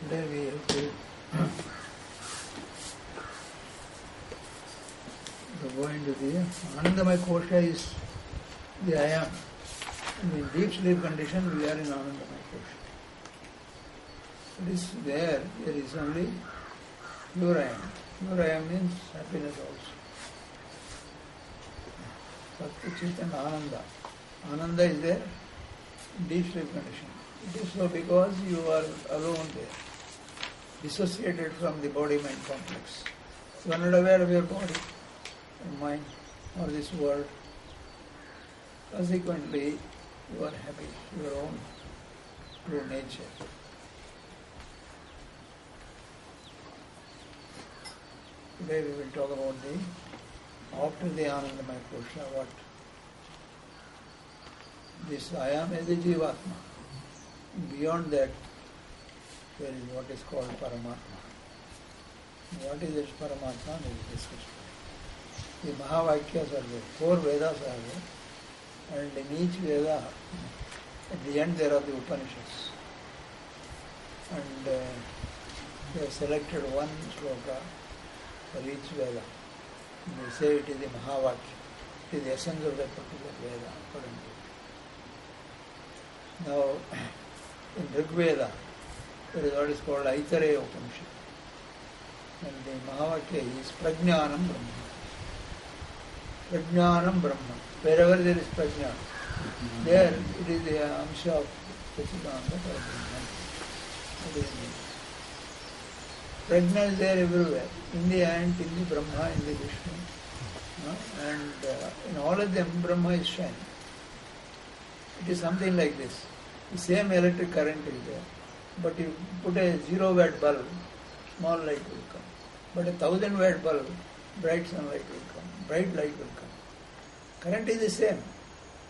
Today we have to go into the Anandamaya Kosha is the I am. In deep sleep condition we are in Anandamaya Kosha. It is there is only pure I am. Pure I am means happiness also. Satya Chaitanya Ananda. Ananda is there in deep sleep condition. It is so because you are alone there, dissociated from the body-mind complex. You are not aware of your body, your mind, or this world. Consequently, you are happy, your own true nature. Today we will talk about after the Anandamaya Kosha, what this I am is the Jivatma. Beyond that, there is what is called Paramatma. What is this Paramatma is discussed. The Mahavakyas are there, 4 Vedas are there, and in each Veda, at the end there are the Upanishads. And they have selected one shloka for each Veda. And they say it is the Mahavakya, it is the essence of that particular Veda, according to it. Now, in Rig Veda, there is what is called Aitareya Upanishad. And the Mahavakya is Prajnanam Brahma. Prajnanam Brahma. Wherever there is Prajna, there it is the Amsha of Sachidananda Brahma. Prajna is there everywhere. In the ant, in the Brahma, in the Vishnu. And in all of them, Brahma is shining. It is something like this. The same electric current is there. But you put a 0-watt bulb, small light will come. But a 1000-watt bulb, bright sunlight will come, bright light will come. Current is the same,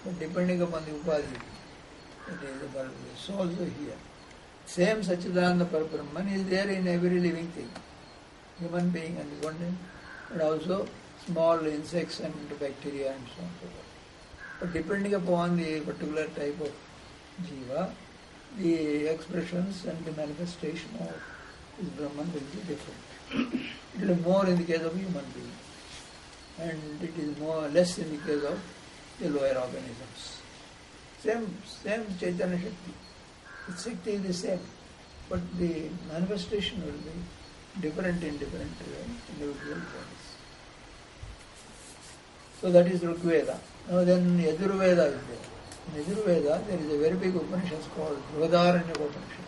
but depending upon the upadhi, it is the bulb. So also here. Same Sachidananda Parabrahman is there in every living thing. Human being and the one, and also small insects and bacteria and so on and so forth. But depending upon the particular type of jiva, the expressions and the manifestation of this Brahman will be different. It will be more in the case of human being, and it is less in the case of the lower organisms. Same Chaitanya Shakti. The Shakti is the same, but the manifestation will be different in different individual bodies. So that is Rig Veda. Now then Yajurveda is there. In Yajurveda, there is a very big Upanishad called Brihadaranyaka Upanishad.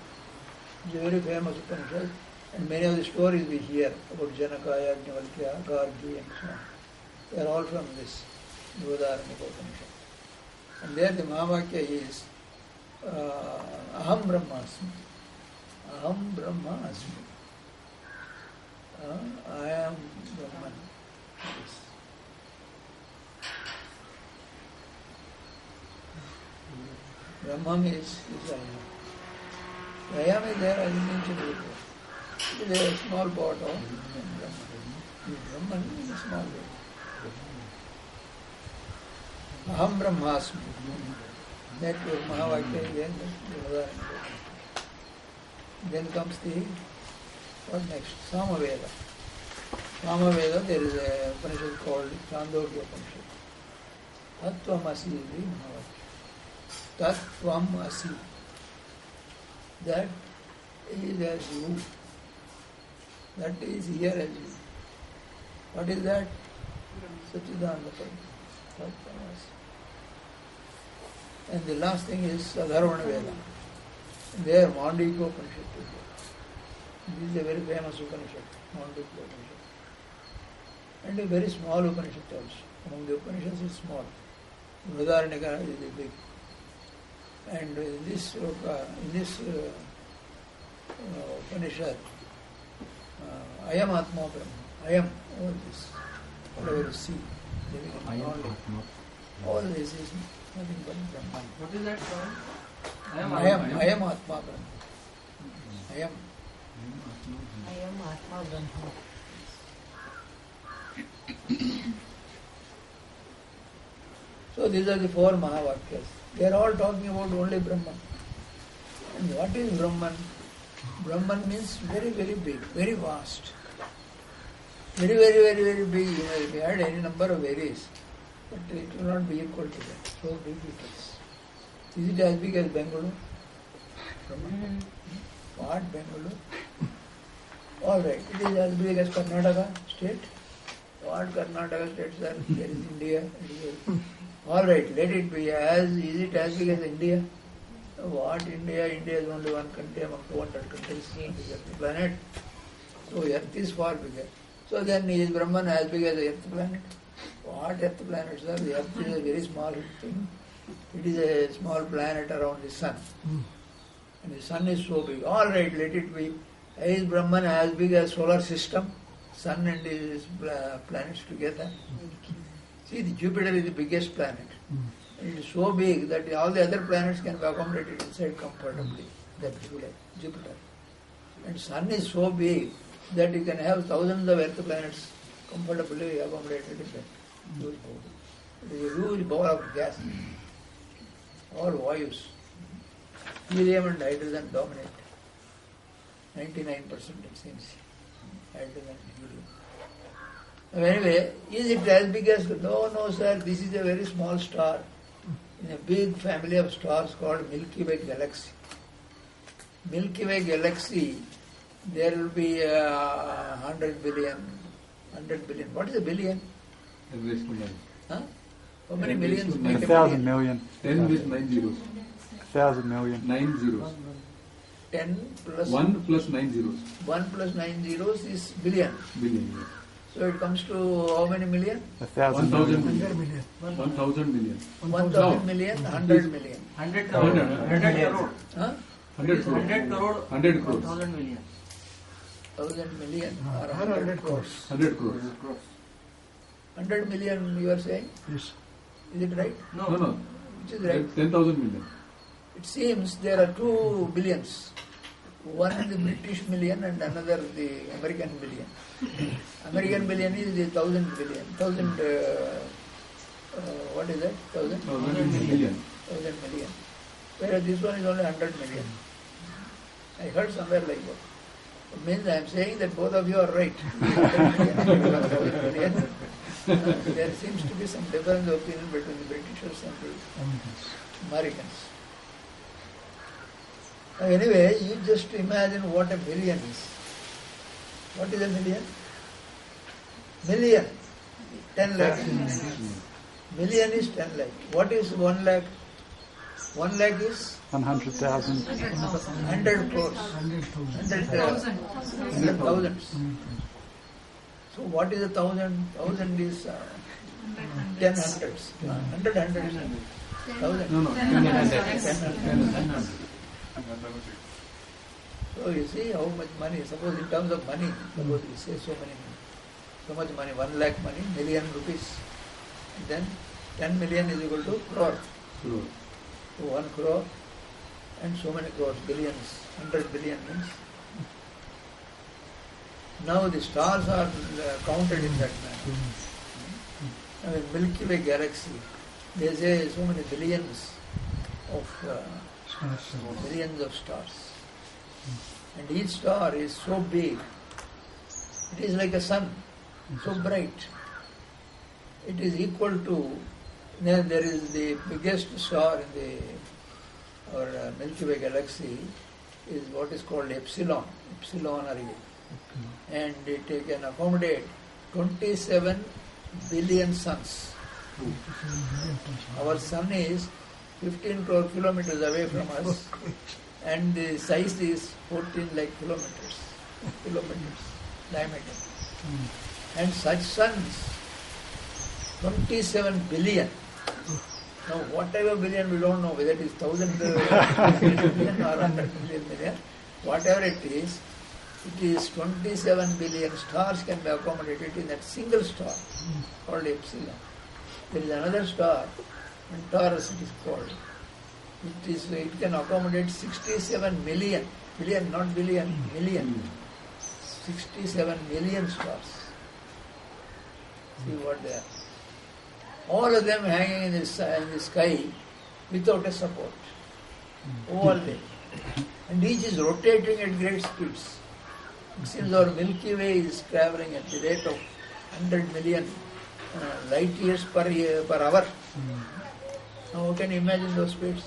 It's a very famous Upanishad, and many of the stories we hear about Janaka, Yajnavalkya, Gargi, and so on. They are all from this Brihadaranyaka Upanishad. And there the Mahavakya is Aham Brahmasmi. Aham Brahmasmi. I am Brahman. Yes. Brahman is I am. I am is there as mentioned before. It is a small part of Brahman. Brahman is a small part. Aham Brahmasmi. That Mahavakya is there. Then comes what next? Samaveda. Samaveda, there is a Upanishad called Chandogya Upanishad. Tattvamasi is the Mahavakya. Tattvamasi. That is as you. That is here as you. What is that? Sachidananda Padma. Tattvamasi. And the last thing is Adharvana Veda. There Mandukya Upanishad is there. This is a very famous Upanishad, Mandukya Upanishad. And a very small Upanishad also. Among the Upanishads is small. Brihadaranyaka is the big. And in this Upanishad, I am Atma Brahma. I am all this. Whatever you see, living in all this is nothing but Brahman. What is that called? I am Atma Brahma. I am. I am Atma Brahma. So these are the 4 Mahavakyas. They are all talking about only Brahman. And what is Brahman? Brahman means very, very big, very vast. Very, very, very, very big. If you add any number of varies, but it will not be equal to that. So big it is. Is it as big as Bengaluru? Brahman? What Bengaluru? All right. It is as big as Karnataka state. What Karnataka states are? There is India. All right. Let it be as. Is it as big as India? What India? India is only one country among 200 countries on the planet. So Earth is far bigger. So then is Brahman as big as the Earth planet? What Earth planets are? The Earth is a very small thing. It is a small planet around the sun. And the sun is so big. All right, let it be. Is Brahman as big as solar system? Sun and his planets together. See, the Jupiter is the biggest planet. It is so big that all the other planets can be accommodated inside comfortably. That Jupiter. And sun is so big that you can have thousands of earth planets comfortably accommodated in that huge bowl. It is a huge ball of gas. All vayus. Helium and hydrogen dominate. 99% it seems. Hydrogen and helium. Anyway, is it as big as... No, sir, this is a very small star in a big family of stars called Milky Way Galaxy. Milky Way Galaxy, there will be 100 billion. What is a billion? Huh? How many millions make a 1,000 billion? million. 10 with 9 zeros. 1,000 million. 9 zeros. 10 plus 1 plus 9 zeros. 1 plus 9 zeros is billion. Billion, yes. So it comes to how many million? 1,000 1,000 million. million. 1,000 million. 1,000 million, 100 million. 100 crore. 100 crore. Huh? 100 crores. 100 crore. 100 crores. 1,000 million. 1,000 million or 100 crores. 100 crores. 100 million you are saying? Yes. Is it right? No. Which is right? 10,000 million. It seems there are 2 billions. One is the British million and another the American billion. American billion is the 1,000 billion. 1,000, what is that? 1,000? 1,000 million. 1,000 million. Whereas this one is only 100 million. I heard somewhere like that. It means I am saying that both of you are right. 100 million. There seems to be some difference of opinion between the Britishers and the Americans. Anyway, you just imagine what a million is. What is a million? Million. 10 lakh. Million is 10 lakh. What is 1 lakh? 1 lakh is 100,000. 100 crores. 100 thousands. So what is 1,000? 1,000 is 10 hundreds. 100 hundreds. 1,000. No. 10 So you see how much money, suppose in terms of money, suppose we say so much money, 1 lakh money, million rupees. And then 10 million is equal to crore. crore. So 1 crore and so many crores, billions, 100 billion means. Now the stars are counted in that manner. Now in Milky Way galaxy, they say so many billions of stars. And each star is so big, it is like a sun, so bright. It is equal to, then there is the biggest star in our Milky Way galaxy is what is called Epsilon Array. And it can accommodate 27 billion suns. Our sun is 15 crore kilometers away from us, and the size is 14 lakh kilometers diameter. And such suns, 27 billion. Now, whatever billion, we don't know whether it is 1,000 billion or 100 million, whatever it is 27 billion stars can be accommodated in that single star called Epsilon. There is another star, and Taurus it is called. It can accommodate 67 million, not billion, million. 67 million stars. See what they are. All of them hanging in the sky without a support. All day. and each is rotating at great speeds. It seems our Milky Way is traveling at the rate of 100 million light years per hour. Now, can you imagine those speeds?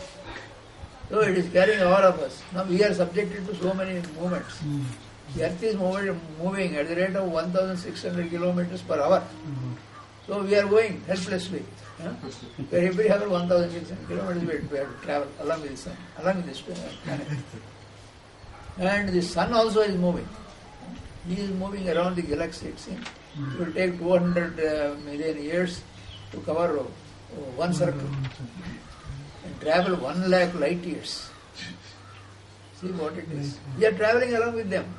So it is carrying all of us. Now we are subjected to so many movements. The earth is moving at the rate of 1,600 kilometers per hour. So we are going helplessly. Every hour 1,600 kilometers we have to travel along with the sun, along with this planet. And the sun also is moving. He is moving around the galaxy, it seems. It will take 200 million years to cover one circle and travel 1 lakh light years. See what it is. We are traveling along with them.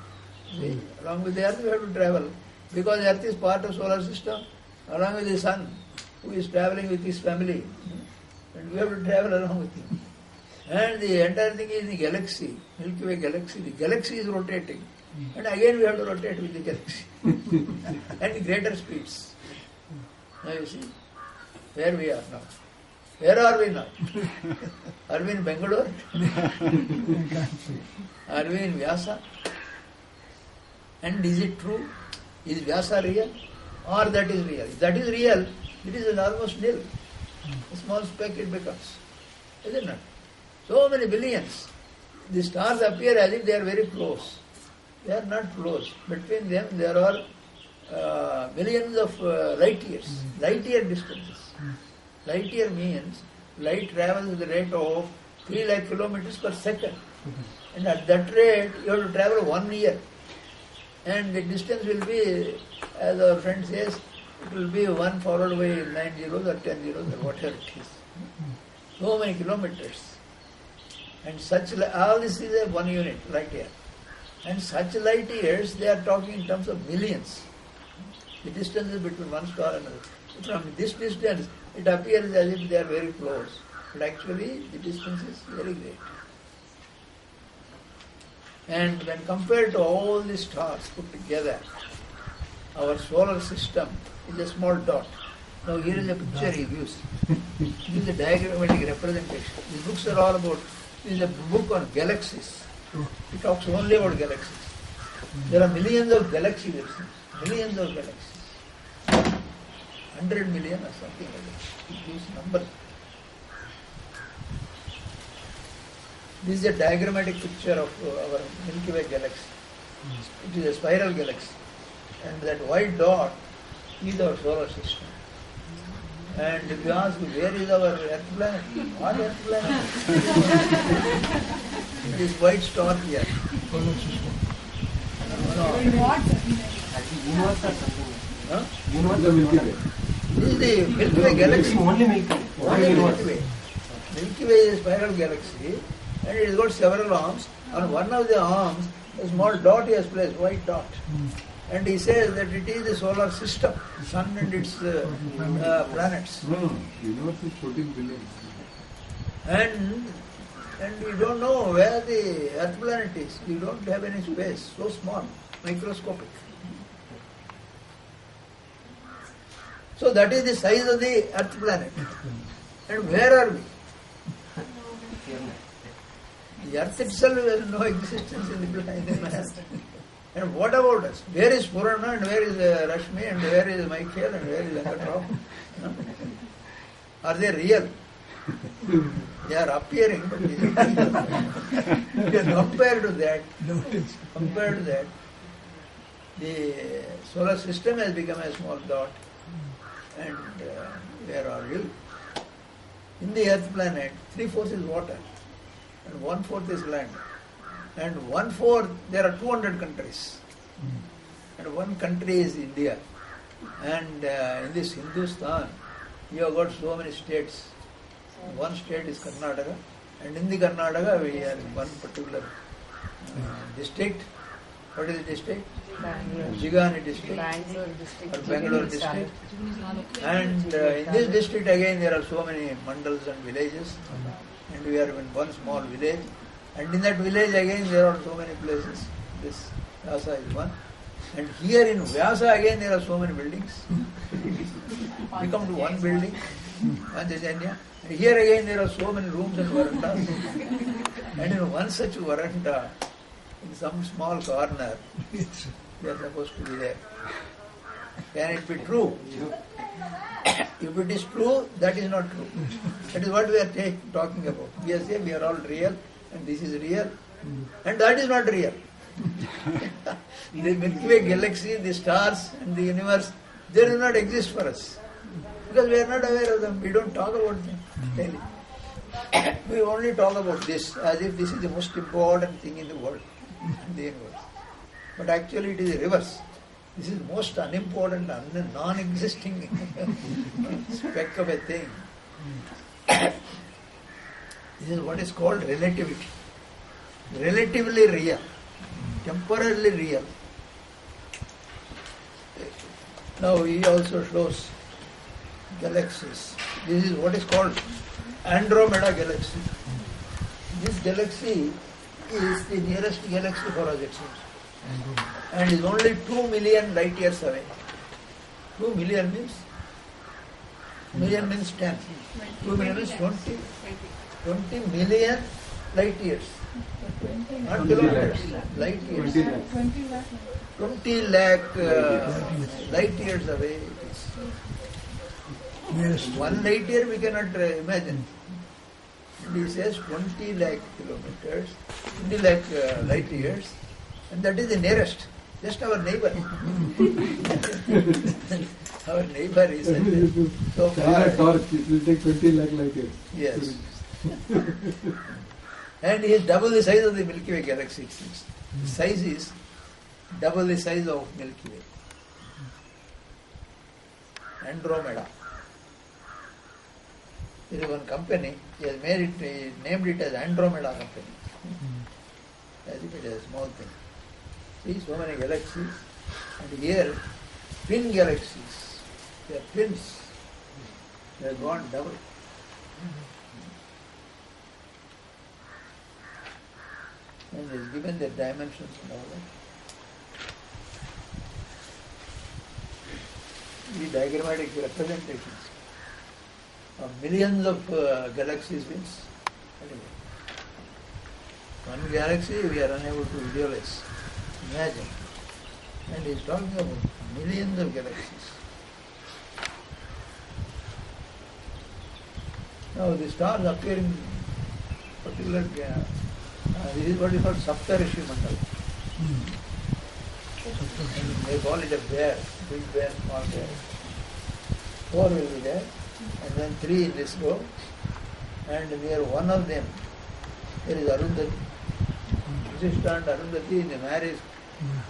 See, along with the earth we have to travel. Because the earth is part of solar system, along with the sun, who is traveling with his family. And we have to travel along with him. And the entire thing is the galaxy, Milky Way galaxy. The galaxy is rotating. And again we have to rotate with the galaxy. And the greater speeds. Now you see, where we are now. Where are we now? Are we in Bangalore? Are we in Vyasa? And is it true? Is Vyasa real? Or that is real? If that is real, it is almost nil. A small speck it becomes. Isn't it? So many billions. The stars appear as if they are very close. They are not close. Between them there are millions of light years. Light year distances. Light year means light travels at the rate of 3 lakh kilometers per second. And at that rate you have to travel 1 year. And the distance will be, as our friend says, it will be 1 followed by 9 zeros or 10 zeros or whatever it is. So many kilometers. And such, all this is a 1 unit, light year. And such light years, they are talking in terms of millions. The distances between one star and another. From this distance, it appears as if they are very close. But actually, the distance is very great. And when compared to all the stars put together, our solar system is a small dot. Now here is a picture he gives. This is a diagrammatic representation. These books are all about, this is a book on galaxies. It talks only about galaxies. There are millions of galaxies, millions of galaxies. 100 million or something like that. It gives numbers. This is a diagrammatic picture of our Milky Way galaxy. It is a spiral galaxy. And that white dot is our solar system. And if you ask where is our Earth planet? What Earth planet? This white star here. Solar system. Huh? This is the Milky Way galaxy. Only Milky Way. Only Milky Way. Milky Way is a spiral galaxy and it has got several arms. On one of the arms, a small dot he has placed, white dot. And he says that it is the solar system, sun and its planets. Universe is 14 billion. And we don't know where the Earth planet is. We don't have any space, so small, microscopic. So that is the size of the Earth planet. And where are we? The Earth itself has no existence in the planet. And what about us? Where is Purana and where is Rashmi and where is Michael and where is Venkatram? Are they real? They are appearing, but compared to that, the solar system has become a small dot. And where are you? In the Earth planet, 3/4 is water and 1/4 is land. And 1/4, there are 200 countries. And one country is India. And in this Hindustan, you have got so many states. One state is Karnataka. And in the Karnataka, we are in one particular district. What is the district? Jigani district. Or Bangalore district. And in this district again there are so many mandals and villages. And we are in one small village. And in that village again there are so many places. This Vyasa is one. And here in Vyasa again there are so many buildings. We come to one building, Panchajanya. And here again there are so many rooms and verandas. And in one such veranda, in some small corner, they are supposed to be there. Can it be true? If it is true, that is not true. That is what we are talking about. We are saying we are all real, and this is real, and that is not real. The Milky Way galaxy, the stars, and the universe, they do not exist for us. Because we are not aware of them. We don't talk about them daily. We only talk about this as if this is the most important thing in the world, in the universe. But actually it is the reverse. This is most unimportant, non-existing speck of a thing. This is what is called relativity. Relatively real, temporarily real. Now he also shows galaxies. This is what is called Andromeda galaxy. This galaxy is the nearest galaxy for us, it seems, and is only 2 million light years away. 2 million means? Million means 10. 2 million means 20. 20 million light years. Not kilometers, light years. 20 lakh light years away it is. Yes. 1 light year we cannot imagine. And he says 20 lakh kilometers, 20 lakh light years, and that is the nearest, just our neighbor. Our neighbor is so far. China torch, it will take 20 lakh light years. Yes. And he is double the size of the Milky Way galaxy, it seems. The size is double the size of Milky Way. Andromeda. There is one company, he has named it as Andromeda company. As if it is a small thing. See, so many galaxies. And here, twin galaxies. They are twins. They have gone double. And he has given their dimensions and all that. The diagrammatic representations of millions of galaxies means anyway. One galaxy we are unable to visualize, imagine. And he is talking about millions of galaxies. Now the stars appear in particular, this is what is called Saptarishi Mandal. They call it a bear, big bear, small bear. 4 will be there, and then 3 in this row, and near one of them there is Arundhati. Vasishtha and Arundhati in the marriage,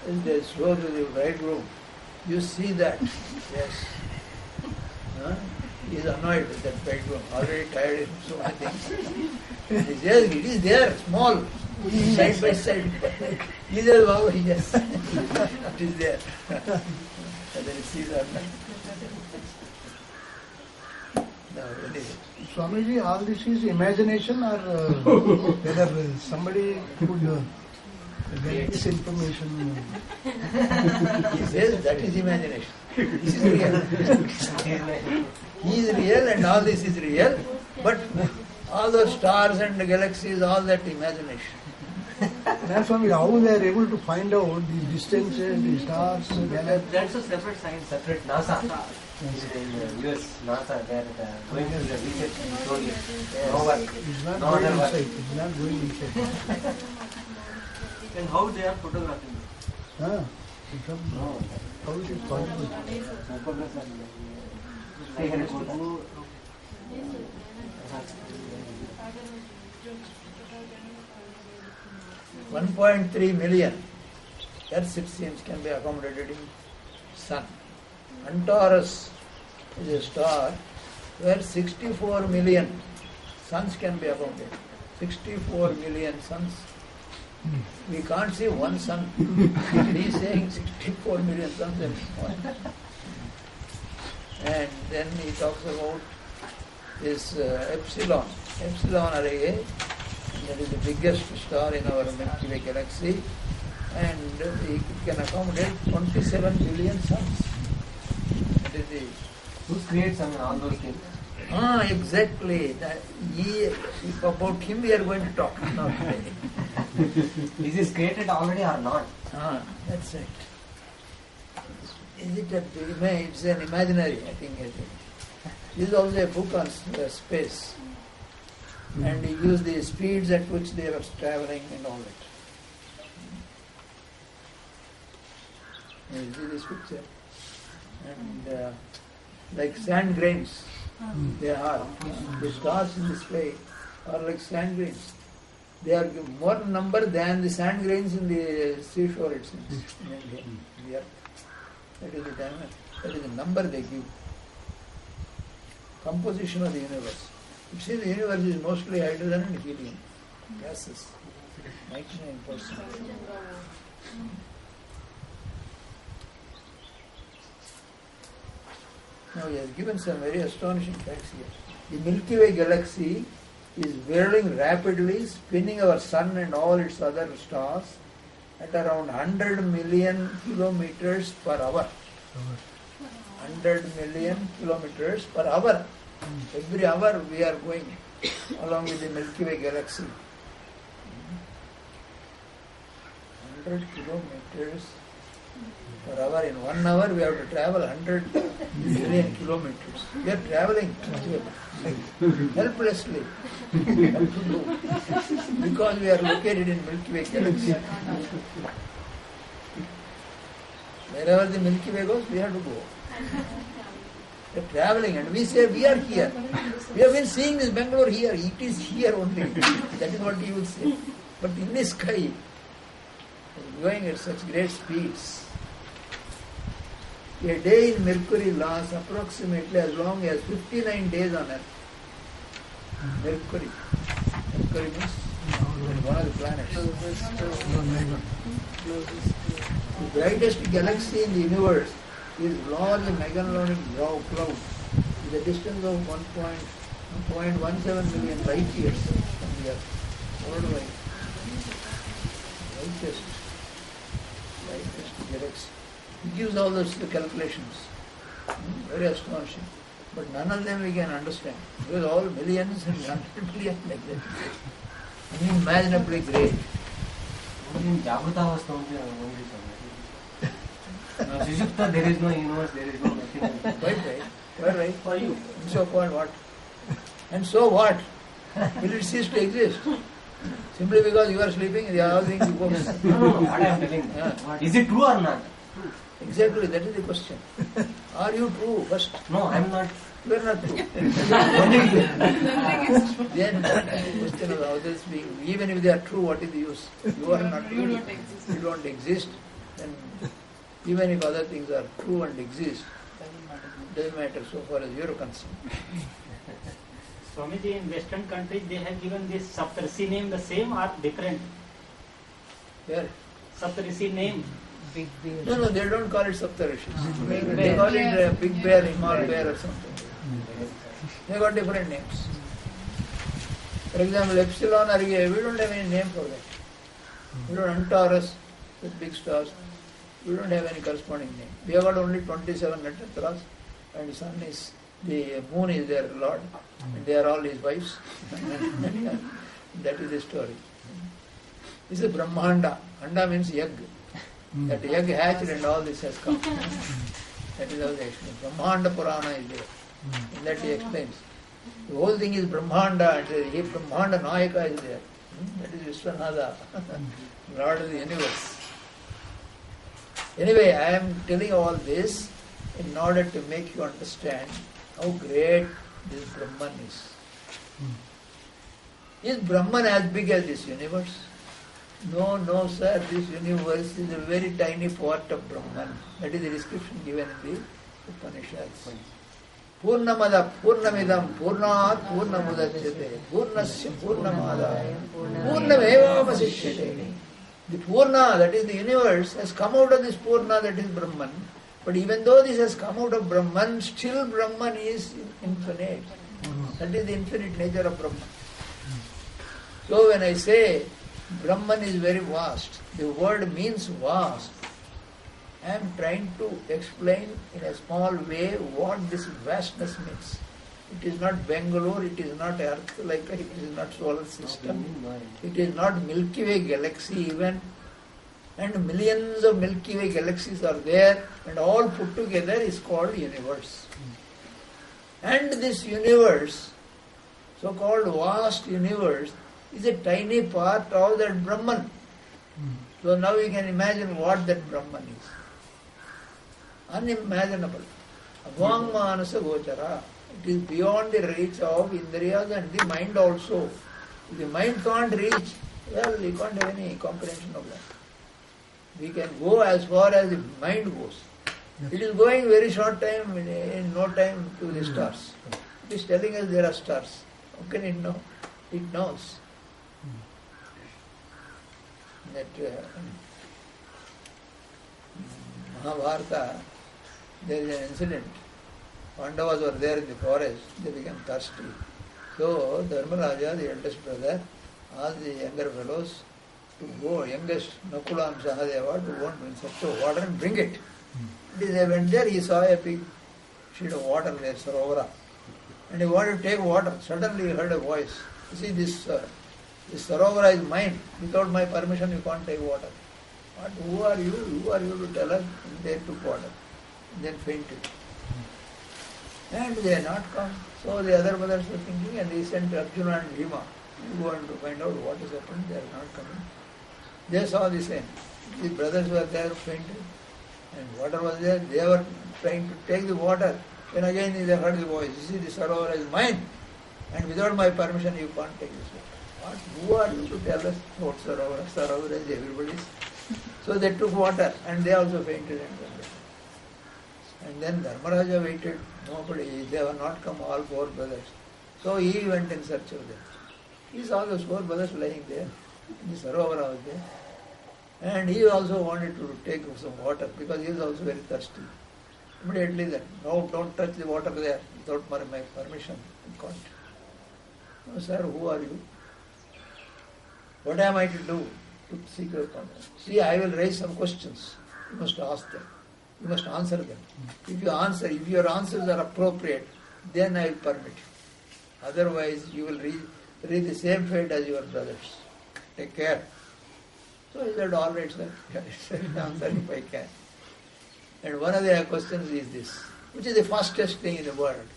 and they show to the bridegroom. You see that? Yes. He is annoyed with that bridegroom, already tired in so many things. And he says, it is there, small, side by side. He says, wow, yes, it is there. And then he sees Arundhati. No, anyway. Swamiji, all this is imagination or whether somebody could get this information? He says that is imagination. This is real. He is real and all this is real, but all those stars and the galaxies, all that imagination. That's why how they are able to find out the distances, the stars, the galaxies. That's a separate science, separate NASA. In US, NASA, they are going to the research slowly. No work. It's not No going other work. inside. It's not going inside. And how they are photographing? Huh? How is it possible? 1.3 million Earths, it seems, can be accommodated in Sun. Antares is a star where 64 million suns can be accommodated. 64 million suns. We can't see one sun. He is saying 64 million suns and one. And then he talks about this Epsilon. Epsilon Array, that is the biggest star in our Milky Way galaxy, and it can accommodate 27 billion suns. That is the Who creates all those things? Exactly. About him we are going to talk now today. Is this created already or not? That's right. Is it it's an imaginary, I think. This is also a book on space. And he used the speeds at which they were traveling and all that. You see this picture? And like sand grains, they are. The stars in the sky are like sand grains. They are more number than the sand grains in the seashore, it seems, in India, in the earth. That is the diameter. That is the number they give. Composition of the universe. You see, the universe is mostly hydrogen and helium gases. 99%. Now he has given some very astonishing facts here. The Milky Way galaxy is whirling rapidly, spinning our sun and all its other stars at around 100 million kilometers per hour. 100 million kilometers per hour. Every hour we are going along with the Milky Way galaxy. 100 kilometers per hour. In 1 hour we have to travel 100 million kilometers. We are traveling helplessly. What to do? Because we are located in Milky Way galaxy. Wherever the Milky Way goes, we have to go. We are traveling and we say we are here. We have been seeing this Bangalore here. It is here only. That is what you will say. But in the sky, it is going at such great speeds. A day in Mercury lasts approximately as long as 59 days on Earth. Mercury. Mercury means one of the planets. The brightest galaxy in the universe is large Magellanic Cloud with a distance of 1.17 million light years from the Earth. Worldwide. Brightest galaxy. It gives all those calculations. Very astonishing. But none of them we can understand. Because all millions and 100 million like that. Unimaginably great. Only in Jagrutavastha only Sushupta, there is no universe, there is no nothing. Quite right. Quite right. For you. And so what? And so what? Will it cease to exist? Simply because you are sleeping, the other things you go. No, what I am telling. Is it true or not? Exactly, that is the question. Are you true first? No, I am not. You are not true. Then the question of others being, even if they are true, what is the use? You are not true. You don't exist. Then even if other things are true and exist, doesn't matter so far as you are concerned. Swamiji, in Western countries they have given this Saptarshi name the same or different? Where? Saptarshi name. No, they don't call it Saptarishis. They call it Big Bear, Himal Bear or something. They got different names. For example, Epsilon Argei, we don't have any name for that. We don't Antaurus with big stars. We don't have any corresponding name. We have got only 27 nakshatras, and the moon is their lord, and they are all his wives. That is the story. This is Brahmanda. Anda means egg. That egg hatched and all this has come. That is how they explain. Brahmanda Purana is there. In that he explains. The whole thing is Brahmanda, and he Brahmanda Nayaka is there. That is Vishwanatha, Lord of the universe. Anyway, I am telling all this in order to make you understand how great this Brahman is. Is Brahman as big as this universe? No, sir, this universe is a very tiny part of Brahman. That is the description given in the Upanishads. Purnamada Purnamidam Purnat Purnamudachyate Purnasya Purnamadaya Purnamevavasishyate. The Purna, that is the universe, has come out of this Purna, that is Brahman. But even though this has come out of Brahman, still Brahman is infinite. That is the infinite nature of Brahman. So when I say Brahman is very vast, the word means vast. I am trying to explain in a small way what this vastness means. It is not Bangalore, it is not Earth, like it is not solar system. It is not Milky Way galaxy even. And millions of Milky Way galaxies are there, and all put together is called universe. And this universe, so-called vast universe, is a tiny part of that Brahman. So now you can imagine what that Brahman is. Unimaginable. Avang manasa gochara. It is beyond the reach of Indriyas and the mind also. If the mind can't reach, well, we can't have any comprehension of that. We can go as far as the mind goes. It is going very short time, in no time to the stars. It is telling us there are stars. How can it know? It knows. That Mahabharata, there is an incident. Pandavas were there in the forest, they became thirsty. So Dharmaraja, the eldest brother, asked the younger fellows to go, youngest Nakula and Sahadeva, to go and fetch water and bring it. They went there, he saw a big sheet of water there, Sarovara. And he wanted to take water. Suddenly he heard a voice. You see, this Sarovara is mine. Without my permission, you can't take water. But who are you? Who are you to tell us? And they took water. And then fainted. And they had not come. So the other brothers were thinking, and they sent Arjuna and Bhima to go and to find out what has happened. They are not coming. They saw the same. The brothers were there, fainted. And water was there. They were trying to take the water. Then again they heard the voice. You see, the Sarovara is mine. And without my permission, you can't take this water. What? Who are you to tell us about Sarovara? Sarovara is everybody's. So they took water and they also fainted and went. And then Dharmaraja waited. Nobody, they were not come, all four brothers. So he went in search of them. He saw those four brothers lying there. The Sarovara was there. And he also wanted to take some water because he was also very thirsty. Immediately then, no, don't touch the water there without my permission. You can't. No, sir, who are you? What am I to do to seek your permission? See, I will raise some questions. You must ask them. You must answer them. If your answers are appropriate, then I will permit you. Otherwise, you will read the same fate as your brothers. Take care. So he said, all right, sir. I will answer if I can. And one of the questions is this: which is the fastest thing in the world?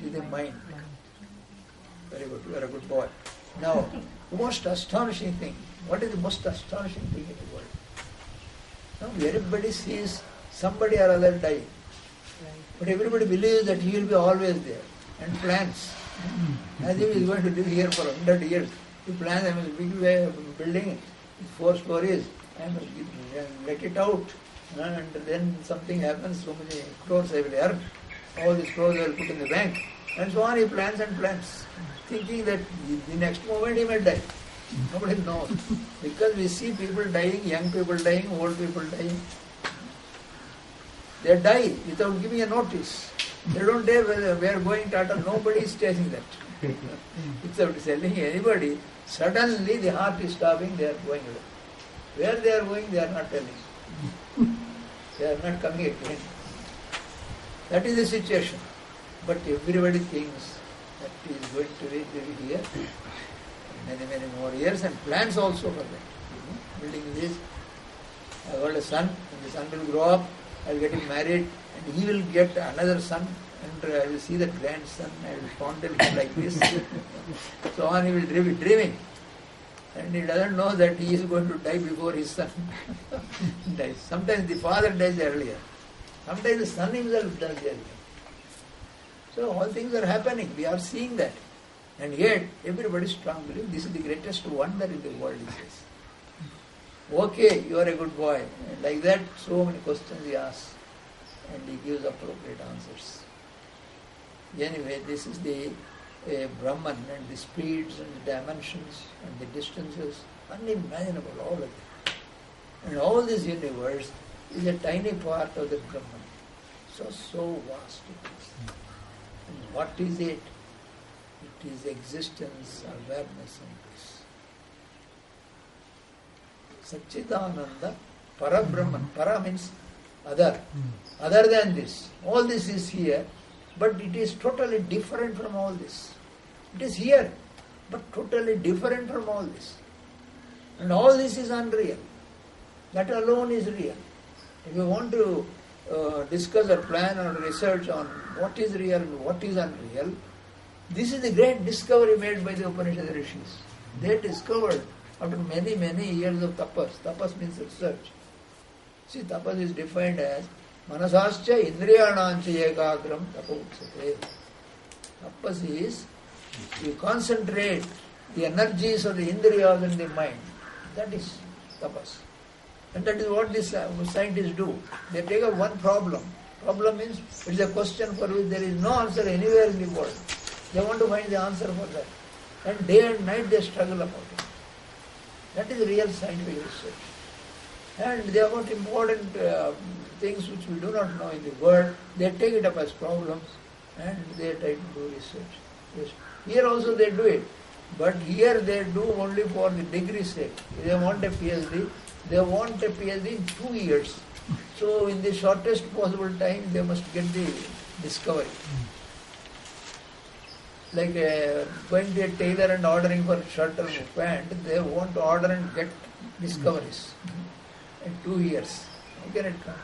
It is the mind. Very good. You are a good boy. Now, the most astonishing thing. What is the most astonishing thing in the world? Now, everybody sees somebody or other die. But everybody believes that he will be always there and plans. As if he is going to live here for 100 years. He plans, I must big building, 4 stories, I must let it out. And then something happens, so many crores I will earn. All these crores I will put in the bank. And so on, he plans and plans, thinking that the next moment he may die. Nobody knows. Because we see people dying, young people dying, old people dying. They die without giving a notice. They don't dare whether we are going Tata, nobody is telling that. Without telling anybody, suddenly the heart is stopping, they are going away. Where they are going, they are not telling. They are not coming again. That is the situation. But everybody thinks that he is going to live here many more years and plans also for that. Building this. I have got a son, and the son will grow up, I will get him married, and he will get another son, and I will see that grandson, I will fondle him like this. So on he will dreaming. And he doesn't know that he is going to die before his son dies. Sometimes the father dies earlier. Sometimes the son himself dies earlier. So all things are happening. We are seeing that. And yet, everybody strongly believes this is the greatest wonder in the world, he says. Okay, you are a good boy. And like that, so many questions he asks. And he gives appropriate answers. Anyway, this is the Brahman and the speeds and the dimensions and the distances. Unimaginable, all of it. And all this universe is a tiny part of the Brahman. So vast it is. And what is it? It is existence, awareness and bliss. Satchidananda, Para Brahman. Para means other. Other than this. All this is here, but it is totally different from all this. It is here, but totally different from all this. And all this is unreal. That alone is real. If you want to discuss or plan or research on what is real and what is unreal, this is the great discovery made by the Upanishad Rishis. They discovered after many, many years of tapas. Tapas means research. See, tapas is defined as manasascha indriyanancha ekagram tapauksate. Tapas is you concentrate the energies of the indriyas and the mind. That is tapas. And that is what these scientists do. They take up one problem. Problem means it is a question for which there is no answer anywhere in the world. They want to find the answer for that. And day and night they struggle about it. That is real scientific research. And they have got important things which we do not know in the world. They take it up as problems and they try to do research. Yes. Here also they do it. But here they do only for the degree sake. If they want a PhD, they want a PhD in 2 years. So in the shortest possible time, they must get the discovery. Like going to a tailor and ordering for shirt or pant, they want to order and get discoveries in 2 years. How can it come?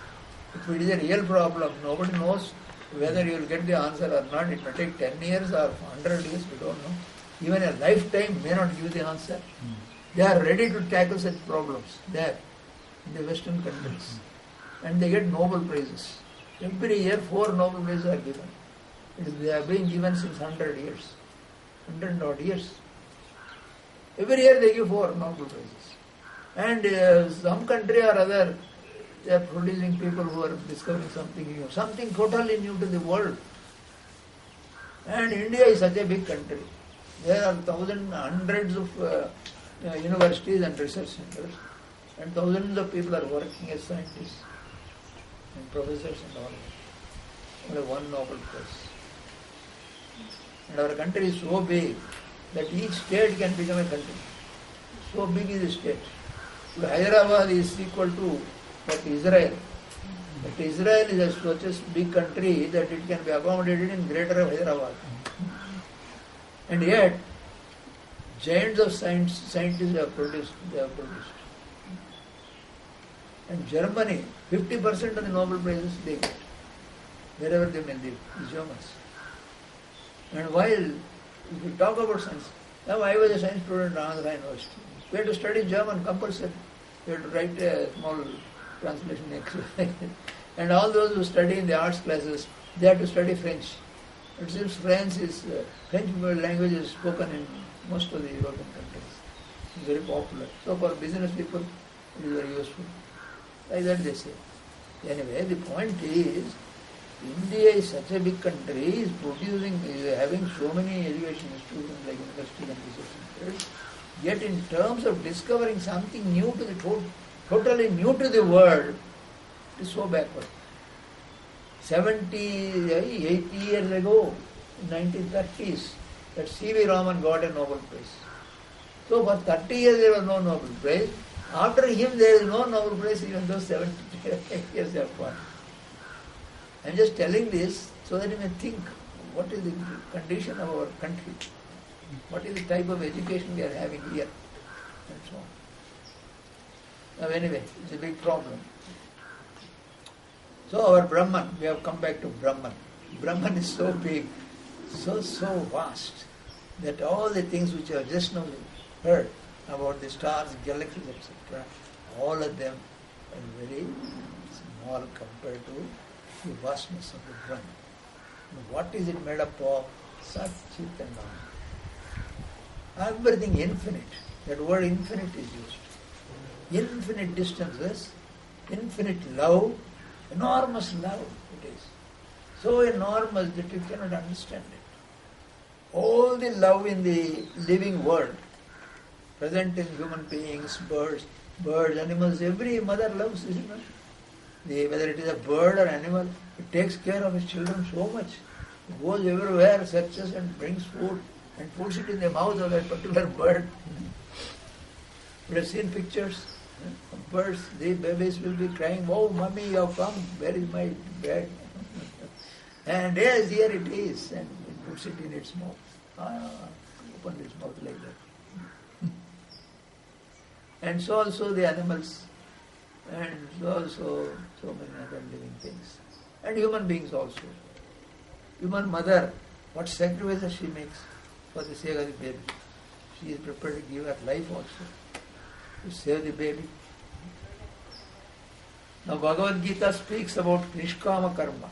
If it is a real problem, nobody knows whether you will get the answer or not. It may take 10 years or 100 years, we don't know. Even a lifetime may not give the answer. They are ready to tackle such problems there in the Western countries. And they get Nobel Prizes. Every year 4 Nobel Prizes are given. They have been given since 100 years. 100 odd years. Every year they give 4 Nobel Prizes. And some country or other, they are producing people who are discovering something new. Something totally new to the world. And India is such a big country. There are thousands, hundreds of universities and research centers, and thousands of people are working as scientists and professors and all. Only 1 Nobel Prize. And our country is so big that each state can become a country. So big is the state. So Hyderabad is equal to Israel. But Israel is such a big country that it can be accommodated in greater Hyderabad. And yet, giants of scientists have produced. And Germany, 50% of the Nobel Prizes they get, wherever they may live, the Germans. And while, if you talk about science, now I was a science student at Andhra University. We had to study German compulsory. We had to write a small translation exercise. And all those who study in the arts classes, they had to study French. It seems French language is spoken in most of the European countries. It's very popular. So for business people, it is very useful. Like that they say. Anyway, the point is, India is such a big country, is having so many education institutions like university and research centers. Yet in terms of discovering something new to the totally new to the world, it is so backward. 70, 80 years ago, in 1930s, that C.V. Raman got a Nobel Prize. So for 30 years there was no Nobel Prize. After him there is no Nobel Prize even though 70 years have passed. I am just telling this so that you may think what is the condition of our country, what is the type of education we are having here, and so on. Now anyway, it's a big problem. So our Brahman, we have come back to Brahman. Brahman is so big, so vast, that all the things which you have just now heard about the stars, galaxies, etc., all of them are very small compared to the vastness of the Brahman. What is it made up of? Sat, Chit and Anand. Everything infinite. That word infinite is used. Infinite distances, infinite love, enormous love it is. So enormous that you cannot understand it. All the love in the living world, present in human beings, birds, animals, every mother loves, isn't it? Whether it is a bird or animal, it takes care of its children so much. It goes everywhere, searches and brings food and puts it in the mouth of that particular bird. We have seen pictures of birds, the babies will be crying, "Oh, mommy, you have come, where is my bed?" And yes, here it is, and it puts it in its mouth. Open its mouth like that. And so also the animals, and so also so many other living things. And human beings also. Human mother, what sacrifices she makes for the sake of the baby. She is prepared to give her life also to save the baby. Now Bhagavad Gita speaks about Nishkama Karma.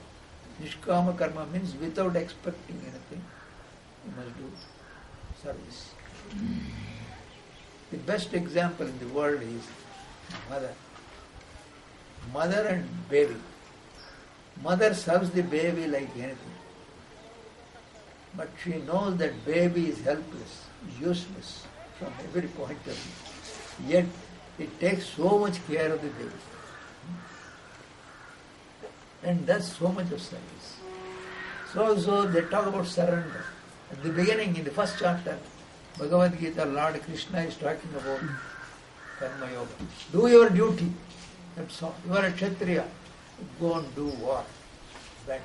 Nishkama Karma means without expecting anything, you must do service. The best example in the world is mother. Mother and baby. Mother serves the baby like anything. But she knows that baby is helpless, useless from every point of view. Yet it takes so much care of the baby. And does so much of service. So they talk about surrender. At the beginning, in the first chapter, Bhagavad Gita, Lord Krishna is talking about Karma Yoga. Do your duty. That's all. You are a Kshatriya. Go and do war. Better.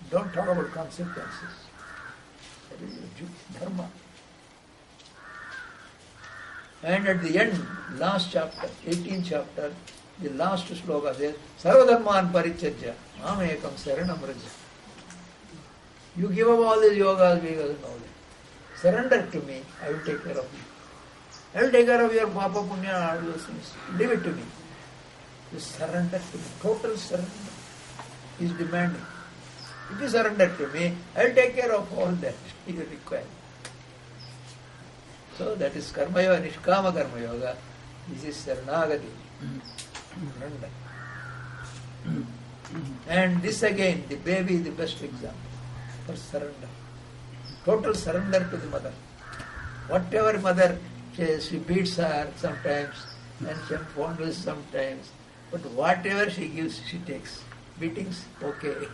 Don't talk about consequences. That is your duty, dharma. And at the end, last chapter, 18th chapter, the last sloka says, Sarvadharman parityajya, mam ekam saranam raja. You give up all these yogas because of knowledge. Surrender to me, I will take care of you. I will take care of your papa punya, all those things. Leave it to me. Just surrender to me. Total surrender. He is demanding. If you surrender to me, I will take care of all that you require. So that is Karma Yoga, Nishkama Karma Yoga. This is Saranagati. Surrender. And this again, the baby is the best example for surrender. Total surrender to the mother. Whatever mother says, she beats her sometimes and she fondles sometimes. But whatever she gives, she takes. Beatings, okay.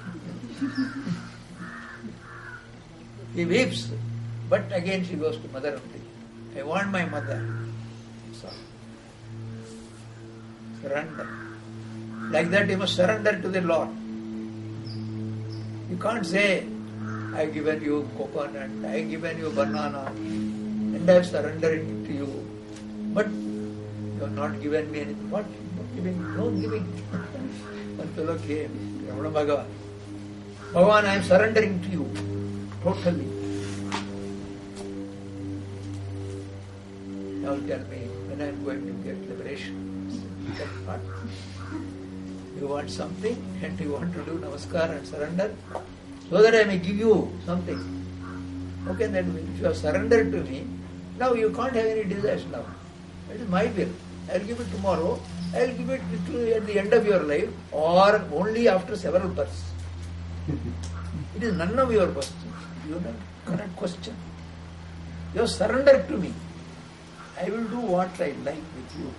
He weeps, but again she goes to mother only. I want my mother. So, surrender. Like that you must surrender to the Lord. You can't say, I have given you coconut, I have given you banana, and I have surrendered it to you. But you have not given me anything. What? Not giving? No giving. One fellow came, Ramana Bhagavan. Bhagavan, I am surrendering to you. Totally. Now tell me when I am going to get liberation. That part. You want something and you want to do namaskar and surrender so that I may give you something. Okay, then if you have surrendered to me, now you can't have any desires now. It is my will. I will give it tomorrow. I will give it to you at the end of your life or only after several births. It is none of your questions. You cannot question. You have surrendered to me. I will do what I like with you.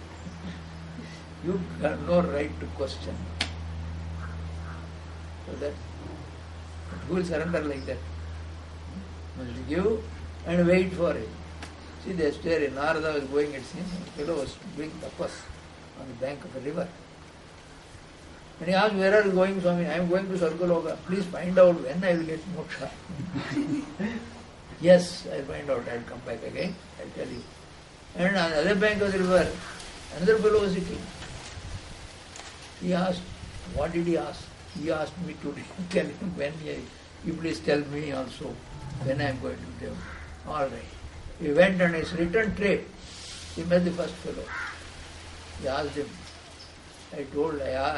You have no right to question. So that who will surrender like that? Must give and wait for it. See, the story, Narada was going, it seems, and the fellow was doing tapas on the bank of a river. And he asked, where are you going, Swami? I am going to Sargaloka. Please find out when I will get moksha. Yes, I will find out. I will come back again. I will tell you. And on the other bank of the river, another fellow was sitting. He asked, what did he ask? He asked me to tell him when you please tell me also when I am going to tell. All right. He went on his return trip. He met the first fellow. He asked him, I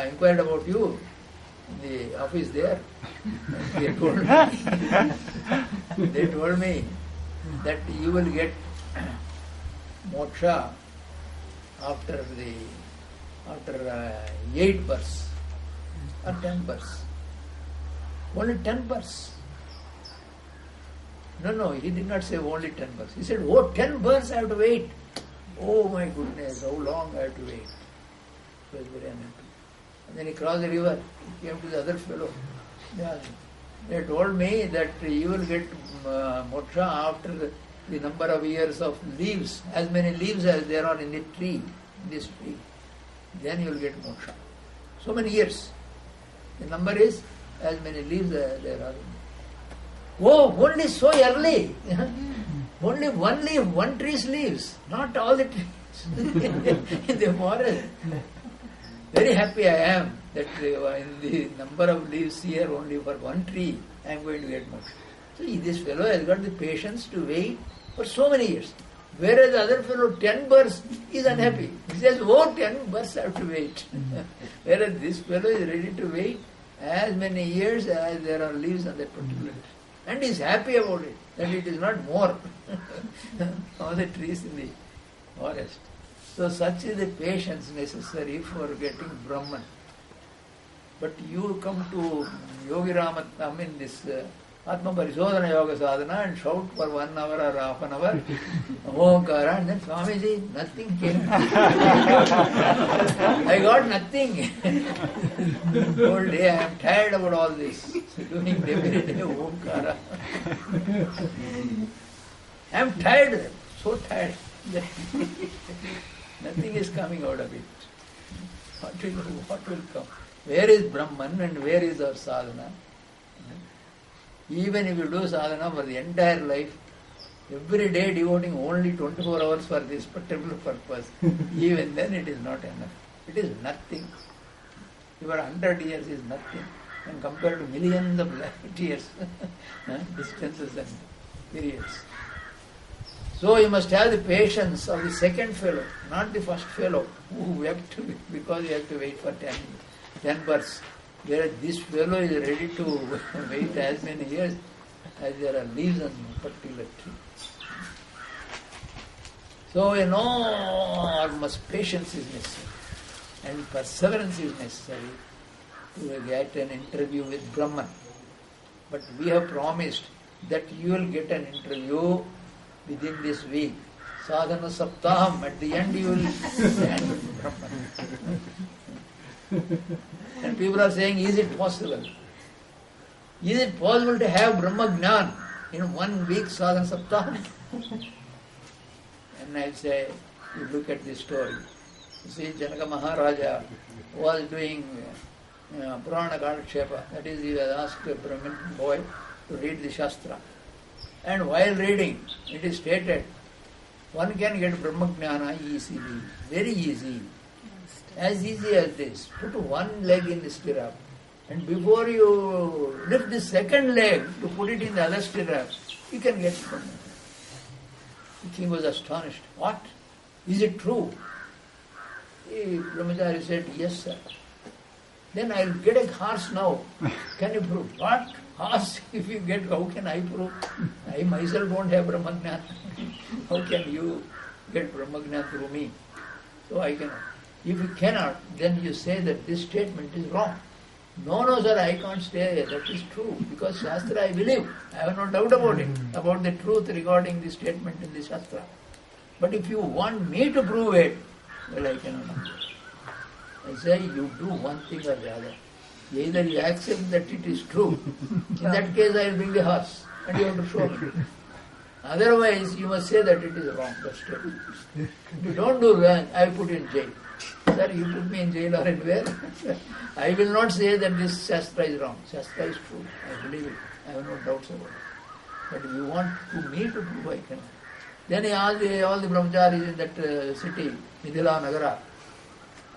inquired about you in the office there. And they told me that you will get moksha after 8 births or 10 births. Only 10 births. No, he did not say only 10 births. He said, 10 births I have to wait. Oh my goodness, how long I have to wait. He was very unhappy. And then he crossed the river. He came to the other fellow. They told me that you will get moksha after the number of years of leaves, as many leaves as there are in the tree, in this tree. Then you will get moksha. So many years. The number is as many leaves there are. Oh, only so early. Only one leaf, one tree's leaves, not all the trees in the forest. Very happy I am that in the number of leaves here only for one tree I am going to get much. So this fellow has got the patience to wait for so many years. Whereas the other fellow, 10 births, is unhappy. He says, oh, 10 births I have to wait. Whereas this fellow is ready to wait as many years as there are leaves on that particular tree. And is happy about it, that it is not more of the trees in the forest. So such is the patience necessary for getting Brahman. But you come to Yogi Ramat, this Atma Parisodhana Yoga Sadhana and shout for 1 hour or half an hour, Omkara, and then Swamiji, nothing came. I got nothing. Whole day I am tired about all this. Doing every day Omkara. I am tired, so tired. Nothing is coming out of it. What will come? Where is Brahman and where is our sadhana? Even if you do sadhana for the entire life, every day devoting only 24 hours for this particular purpose, even then it is not enough. It is nothing. Your 100 years is nothing when compared to millions of light years, distances and periods. So you must have the patience of the second fellow, not the first fellow who wept because he had to wait for 10 births. Whereas this fellow is ready to wait as many years as there are leaves on a particular tree. So enormous patience is necessary and perseverance is necessary to get an interview with Brahman. But we have promised that you will get an interview within this week. Sadhana Saptaham, at the end you will stand with Brahman. And people are saying, is it possible? Is it possible to have Brahma Jnana in 1 week Sadhana Saptaham? And I say, you look at this story. You see, Janaka Maharaja was doing Purana Kalakshepa, that is, he was asked a Brahmin boy to read the Shastra. And while reading, it is stated, one can get Brahma Jnana easily, very easy. As easy as this. Put one leg in the stirrup, and before you lift the second leg to put it in the other stirrup, you can get Brahma. The king was astonished. What? Is it true? The Brahmachari said, yes, sir. Then I'll get a horse now. Can you prove? What? Horse? If you get, how can I prove? I myself don't have Brahma Jnana. How can you get Brahma Jnana through me? So I cannot. If you cannot, then you say that this statement is wrong. No, sir, I can't say that is true, because Shastra I believe. I have no doubt about it, about the truth regarding the statement in the Shastra. But if you want me to prove it, well, I cannot. I say you do one thing or the other. Either you accept that it is true, in that case I will bring the horse and you have to show me. Otherwise, you must say that it is wrong, that statement. If you don't do that, I will put you in jail. Sir, you put me in jail or anywhere. I will not say that this Shastra is wrong. Shastra is true. I believe it. I have no doubts about it. But if you want me to prove, I cannot. Then he asked all the brahmacharis in that city, Mithila Nagara,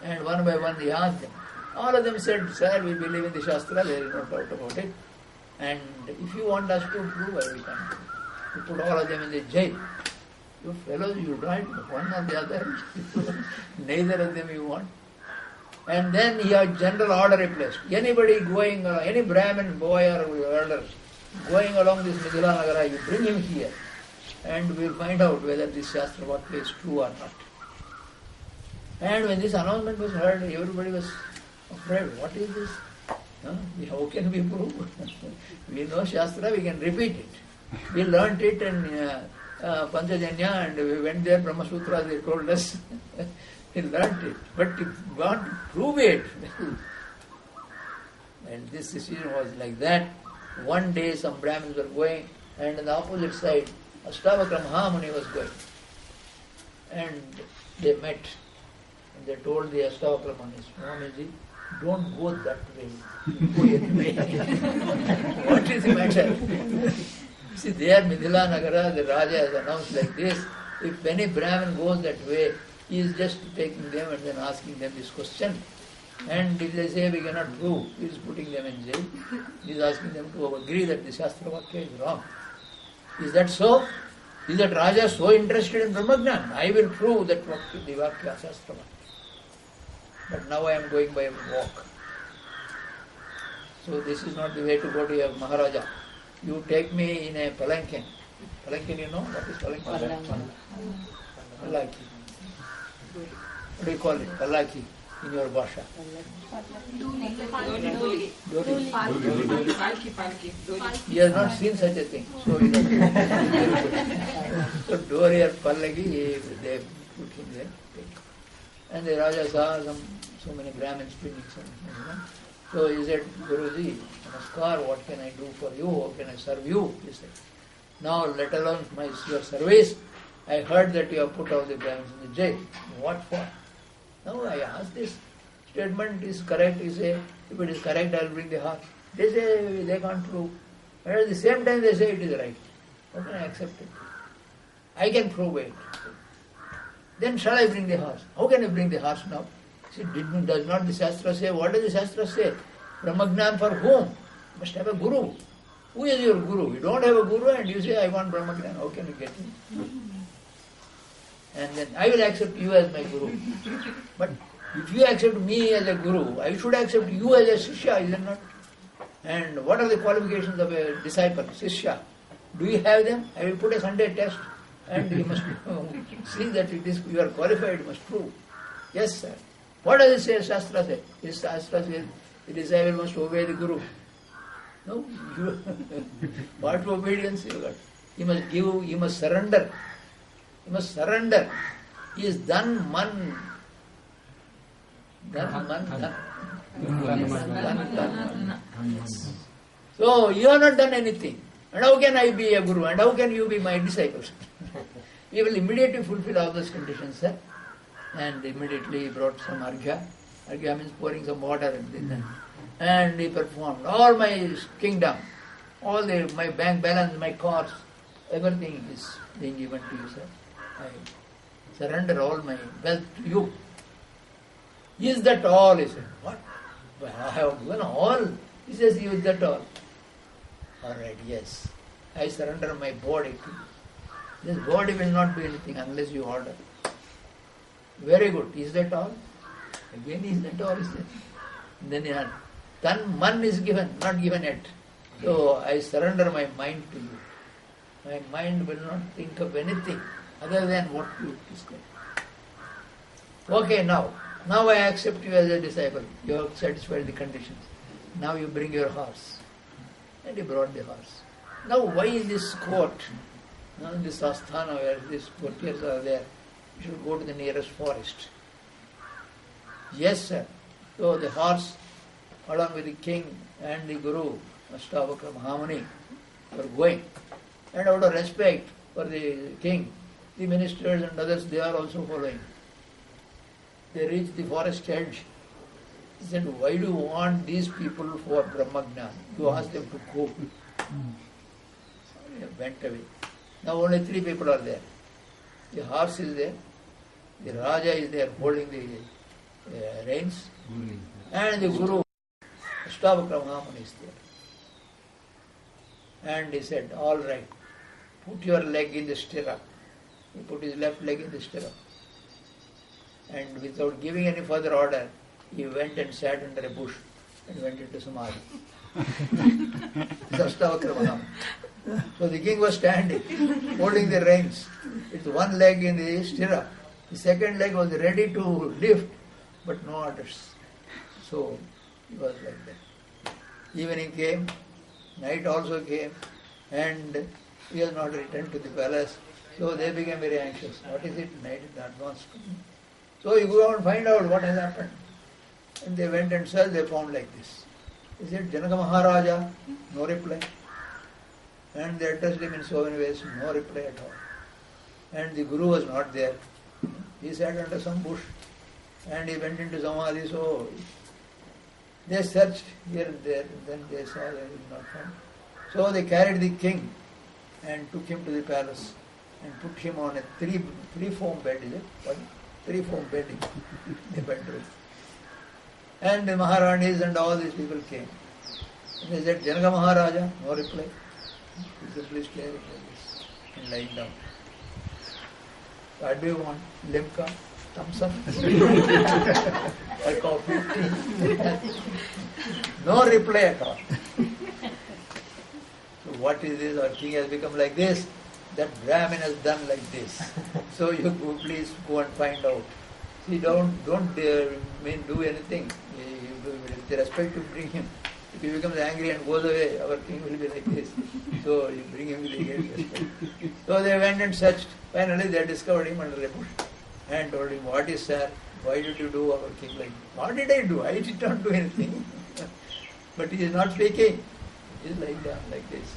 and one by one he asked them. All of them said, sir, we believe in the Shastra, there is no doubt about it. And if you want us to prove, I will come. You put all of them in the jail. You fellows, you write one or the other. Neither of them you want. And then he had general order replaced. Anybody going, any Brahmin boy or elder going along this Mithila Nagara, you bring him here. And we will find out whether this Shastra what is true or not. And when this announcement was heard, everybody was afraid. What is this? How can we prove? We know Shastra, we can repeat it. We learnt it in Panchajanya and we went there, Brahma Sutra, they told us. We learnt it. But if you want to prove it, and this decision was like that. One day some Brahmins were going, and on the opposite side, Ashtavakra Mahamuni was going. And they met. And they told the Ashtavakra Muni, Swamiji, Don't go that way. Go anyway. What is the matter? See, there Mithila Nagara, the Raja has announced like this. If any Brahmin goes that way, he is just taking them and then asking them this question. And if they say we cannot prove, he is putting them in jail. He is asking them to agree that the Shastra Vakya is wrong. Is that so? Is that Raja so interested in Brahmagnan? I will prove that the Vakya Shastra Vakya. But now I am going by a walk. So this is not the way to go to a Maharaja. You take me in a palanquin. Palanquin, you know? What is palanquin? Palaki. What do you call it? Palaki in your Bhasha. He has not seen such a thing. So, so Dori or Pallaki, they put him there. And the Raja saw so many Brahmins spinning something. So he said, Guruji, Namaskar, what can I do for you? How can I serve you? He said, now let alone your service. I heard that you have put all the Brahmins in the jail. What for? Now I ask this statement is correct. He say, if it is correct, I will bring the horse. They say they can't prove. But at the same time they say it is right. How can I accept it? I can prove it. Then shall I bring the horse? How can I bring the horse now? See, does not the Shastra say? What does the Shastra say? Brahmagnan for whom? You must have a guru. Who is your guru? You don't have a guru and you say, I want Brahmagnan. How can you get him? And then I will accept you as my guru. But if you accept me as a guru, I should accept you as a Shishya, is it not? And what are the qualifications of a disciple, Shishya? Do you have them? I will put a Sunday test and you must see that it is, you are qualified, you must prove. Yes, sir. What does it say, Shastra say? This Shastra says the disciple must obey the guru. No, what obedience you got? He must give, he must surrender. He must surrender. He is dhan man. So you have not done anything. And how can I be a guru? And how can you be my disciples? He will immediately fulfill all those conditions, sir. And immediately he brought some arghya. Arghya means pouring some water and he performed. All my kingdom, all my bank balance, my cars, everything is being given to you, sir. I surrender all my wealth to you. Is that all? He said, what? Well, I have given all. He says, is that all? Alright, yes. I surrender my body to you. This body will not do anything unless you order. Very good. Is that all? Again, is that all? He said. Then Tan man is given, not given yet. So I surrender my mind to you. My mind will not think of anything other than what you describe. Okay, now I accept you as a disciple. You have satisfied the conditions. Now you bring your horse. And he brought the horse. Now why in this court, this asthana where these courtiers are there, you should go to the nearest forest. Yes, sir. So the horse, along with the king and the guru, Ashtavakra Mahamuni, were going. And out of respect for the king, the ministers and others, they are also following. They reached the forest edge. He said, why do you want these people for Brahmagnan? You ask them to go. They went away. Now only 3 people are there. The horse is there. The Raja is there holding the reins. And the Guru, Ashtavakra Mahamuni, is there. And he said, all right, put your leg in the stirrup. He put his left leg in the stirrup. And without giving any further order, he went and sat under a bush and went into Samadhi. Ashtavakra Mahamuni. So the king was standing, holding the reins, with one leg in the stirrup. The second leg was ready to lift, but no orders. So he was like that. Evening came, night also came, and he has not returned to the palace. So they became very anxious. What is it? Night is advanced. So you go out and find out what has happened. And they went and searched, they found like this. He said, Janaka Maharaja, no reply. And they addressed him in so many ways, no reply at all. And the Guru was not there. He sat under some bush and he went into Samadhi. So They searched here and there, and then they saw that it was not found. So they carried the king and took him to the palace and put him on a three-form bed, is it? What? Three-form bed in the bedroom. And the Maharanis and all these people came. And they said, Janaka Maharaja, no reply. He simply staring like this and lying down. What do you want? Limca? Thumbs up? A coffee? Tea? No reply at all. So what is this? Our king has become like this. That Brahmin has done like this. So you go, please go and find out. See, don't do anything. With the respect, you bring him. If he becomes angry and goes away, our king will be like this. So you bring him with the great respect. So they went and searched. Finally they discovered him under a bush and told him, what is sir? Why did you do our king like this? What did I do? I did not do anything. But he is not speaking. He is lying down like this.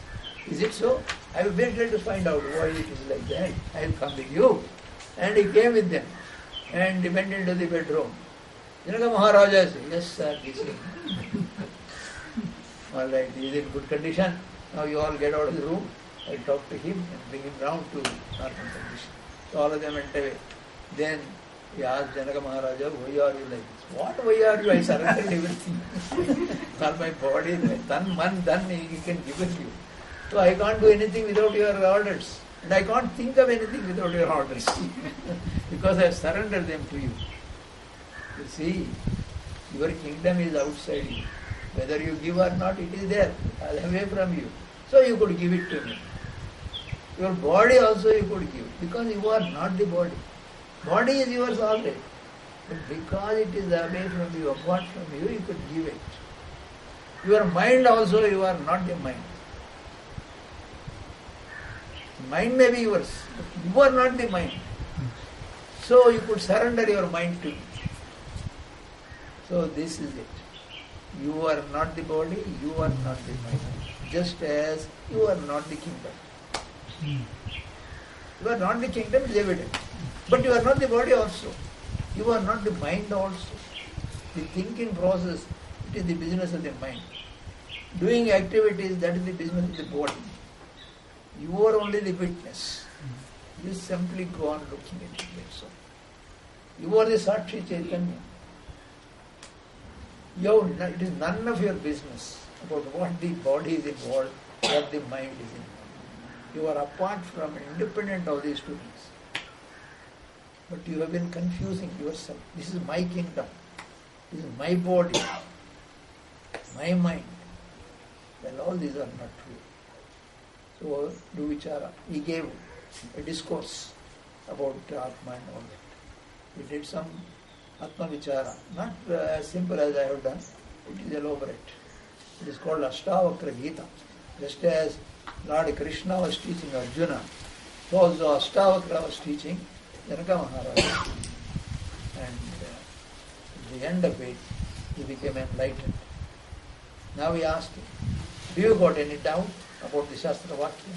Is it so? I will very glad to find out why it is like that. I will come with you. And he came with them. And he went into the bedroom. Janaka Maharaja said, yes sir, this is. All right, he is in good condition. Now you all get out of the room. I talk to him and bring him round to normal condition. So all of them went away. Then he asked Janaka Maharaja, why are you like this? What, why are you? I surrendered everything. All my body, my tan, man, dhan, he can give it you. So I can't do anything without your orders. And I can't think of anything without your orders. Because I have surrendered them to you. You see, your kingdom is outside you. Whether you give or not, it is there, away from you. So you could give it to me. Your body also you could give, because you are not the body. Body is yours already. But because it is away from you, apart from you, you could give it. Your mind also, you are not the mind. Mind may be yours, but you are not the mind. So you could surrender your mind to me. So this is it. You are not the body, you are not the mind. Just as you are not the kingdom. You are not the kingdom, it is evident. But you are not the body also. You are not the mind also. The thinking process, it is the business of the mind. Doing activities, that is the business of the body. You are only the witness. You simply go on looking at it. That's all. You are the Sakshi Chaitanya. It is none of your business about what the body is involved, what the mind is involved. You are apart from and independent of these two things. But you have been confusing yourself. This is my kingdom. This is my body, my mind. Well, all these are not true. So, do vichara. He gave a discourse about Atma and all that. He did some Atma vichara. Not as simple as I have done. It is elaborate. It is called Ashtavakra Gita. Just as Lord Krishna was teaching Arjuna, so also Ashtavakra was teaching Janaka Maharaja. And at the end of it, he became enlightened. Now he asked him, do you got any doubt about the Shastra Vakya?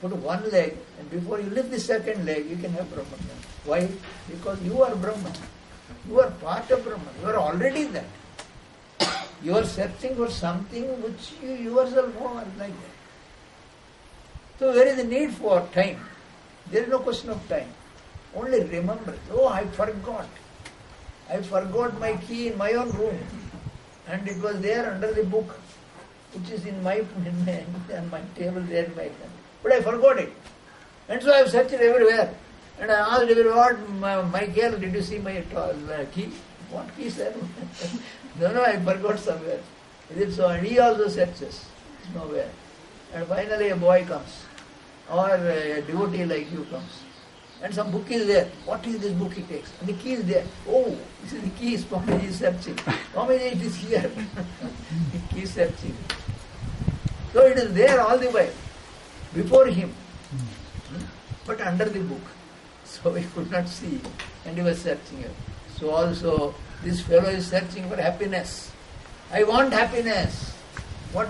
Put one leg, and before you lift the second leg, you can have Brahman. Why? Because you are Brahman. You are part of Brahman. You are already that. You are searching for something which you yourself are like that. So where is the need for time? There is no question of time. Only remember. Oh, I forgot. I forgot my key in my own room. And it was there under the book, which is in my on my table there in my hand. But I forgot it. And so I have searched everywhere. And I asked everyone, Michael, did you see my key? What key, sir? No, I forgot somewhere. Is it so? And he also searches. It's nowhere. And finally a boy comes. Or a devotee like you comes. And some book is there. What is this book he takes? And the key is there. Oh, this is the key. Swamiji is searching. Swamiji, it is here. The key is searching. So it is there all the way. Before him. But under the book. So he could not see. And he was searching it. So also, this fellow is searching for happiness. I want happiness. What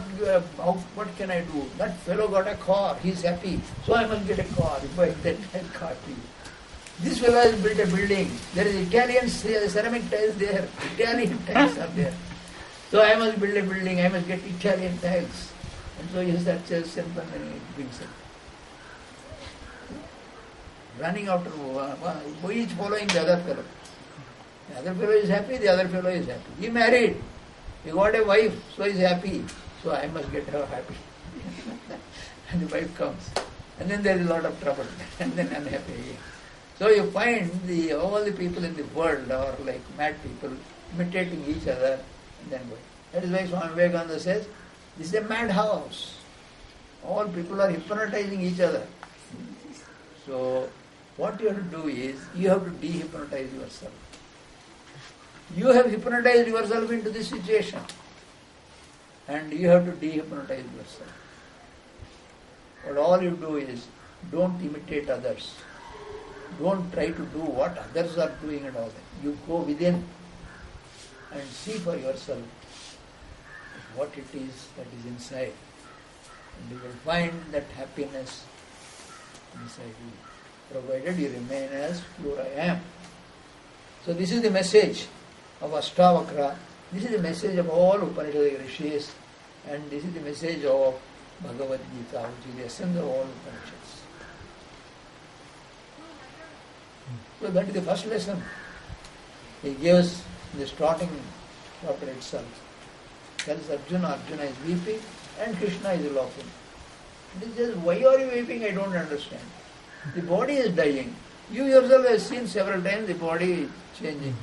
can I do? That fellow got a car, he is happy. So I must get a car, if I get that car to you. This fellow has built a building. There is Italian ceramic tiles there. Italian tiles are there. So I must build a building. I must get Italian tiles. And so he searches and he brings it. Running after each following the other fellow. The other fellow is happy, the other fellow is happy. He married. He got a wife, so he is happy. So I must get her happy. And the wife comes. And then there is a lot of trouble. And then unhappy again. So you find all the people in the world are like mad people, imitating each other and then going. That is why Swami Vivekananda says, this is a madhouse. All people are hypnotizing each other. So what you have to do is, you have to de-hypnotize yourself. You have hypnotized yourself into this situation. And you have to de-hypnotize yourself. But all you do is, don't imitate others. Don't try to do what others are doing and all that. You go within and see for yourself what it is that is inside. And you will find that happiness inside you, provided you remain as pure I am. So this is the message of Ashtavakra. This is the message of all Upanishadic Rishis, and this is the message of Bhagavad Gita, which is the essence of all Upanishads. So that is the first lesson. He gives the starting chapter itself. Tells Arjuna is weeping and Krishna is laughing. It is just, why are you weeping? I don't understand. The body is dying. You yourself have seen several times the body is changing.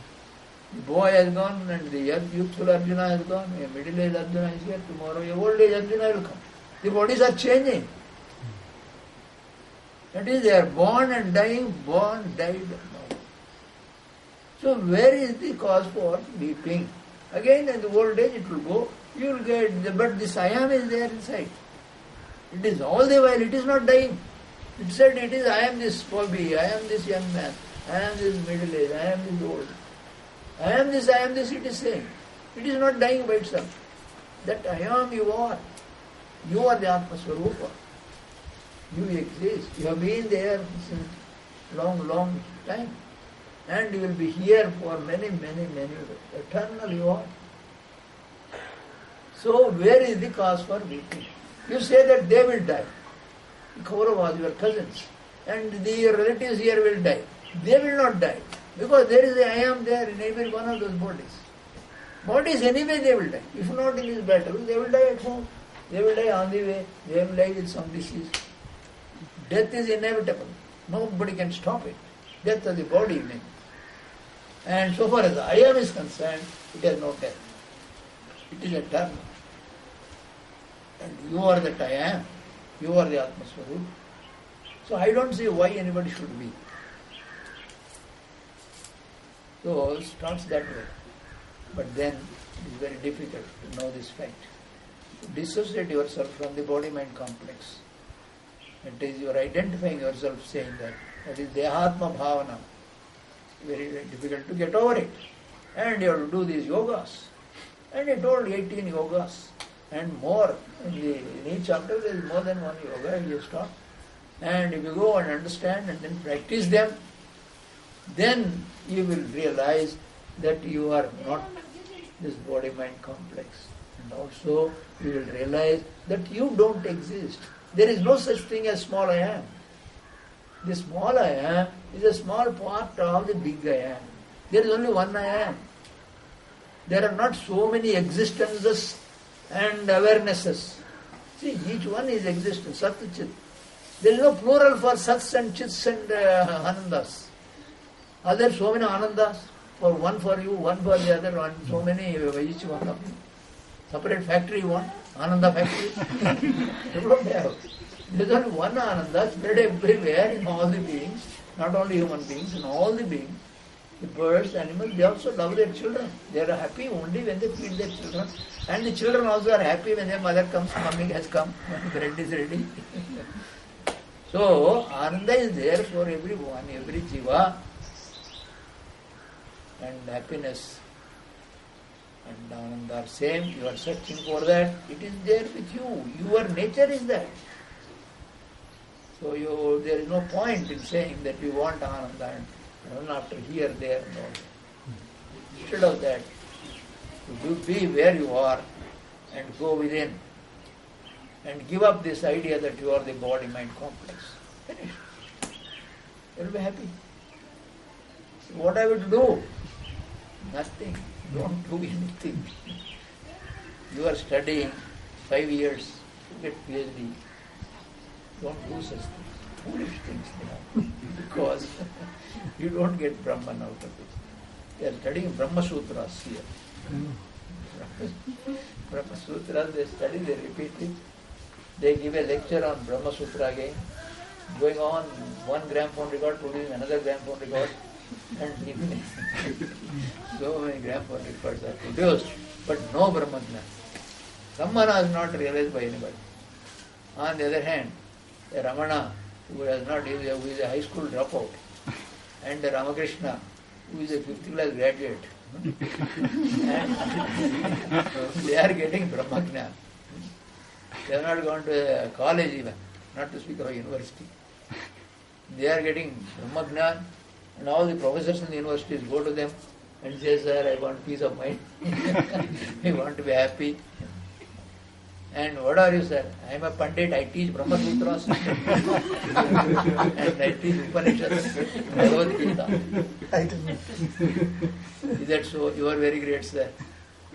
The boy has gone and the youthful Arjuna has gone. A middle-aged Arjuna is here. Tomorrow a old-age Arjuna will come. The bodies are changing. That is, they are born and dying, born, died. So where is the cause for weeping? Again in the old age it will go. You will get, but this I am is there inside. It is all the while, it is not dying. It said it is, I am this Bobby, I am this young man, I am this middle age, I am this old. I am this, it is saying. It is not dying by itself. That I am, you are. You are the Atma Swarupa. You exist. You have been there since long time. And you will be here for many, eternal you are. So where is the cause for weeping? You say that they will die. The Kauravas, your cousins, and the relatives here will die. They will not die. Because there is a I am there in every one of those bodies. Bodies anyway they will die. If not in this battle, they will die at home. They will die on the way. They will die with some disease. Death is inevitable. Nobody can stop it. Death of the body means. And so far as the I am is concerned, it has no death. It is eternal. And you are that I am. You are the Atma Swarup. So I don't see why anybody should be. So it starts that way. But then it is very difficult to know this fact. To dissociate yourself from the body-mind complex. It is you are identifying yourself saying that. That is Dehatma Bhavana. Very, very difficult to get over it. And you have to do these yogas. And I told 18 yogas and more. In each chapter there is more than one yoga you start. And if you go and understand and then practice them, then you will realize that you are not this body-mind complex. And also you will realize that you don't exist. There is no such thing as small I am. The small I am is a small part of the big I am. There is only one I am. There are not so many existences and awarenesses. See, each one is existence, Sat Chit. There is no plural for Sats and Chits and Anandas. Are there so many Anandas? For one for you, one for the other, and so many, each one of you. Separate factory you want? Ananda factory? You don't have. There is only one Ananda spread everywhere in all the beings, not only human beings, in all the beings. The birds, animals, they also love their children. They are happy only when they feed their children. And the children also are happy when their mother comes, mommy has come, bread is ready. So, Ananda is there for everyone, every jiva. And happiness and Ananda are same. You are searching for that. It is there with you. Your nature is that. So there is no point in saying that we want Ananda and run after here, there and all. Instead of that, to be where you are and go within and give up this idea that you are the body-mind complex. Finish. You will be happy. So what I would do? Nothing. Don't do anything. You are studying 5 years to get PhD. Don't do such things. Foolish things they are. Because you don't get Brahman out of it. They are studying Brahma Sutras here. Brahma Sutras, they study, they repeat it. They give a lecture on Brahma Sutra again. Going on, one gramophone record, producing another gramophone record, and so many gramophone records are produced, but no Brahmajnana. Brahmana is not realized by anybody. On the other hand, a Ramana, who is a high school dropout, and a Ramakrishna, who is a 5th class graduate, and they are getting Brahmajnana. They have not gone to a college even, not to speak of a university. They are getting Brahmajnana, and all the professors in the universities go to them and say, sir, I want peace of mind. I want to be happy. And what are you, sir? I am a Pandit, I teach Brahma Sutras and I teach Upanishads, Bhagavad Gita. Is that so? You are very great, sir.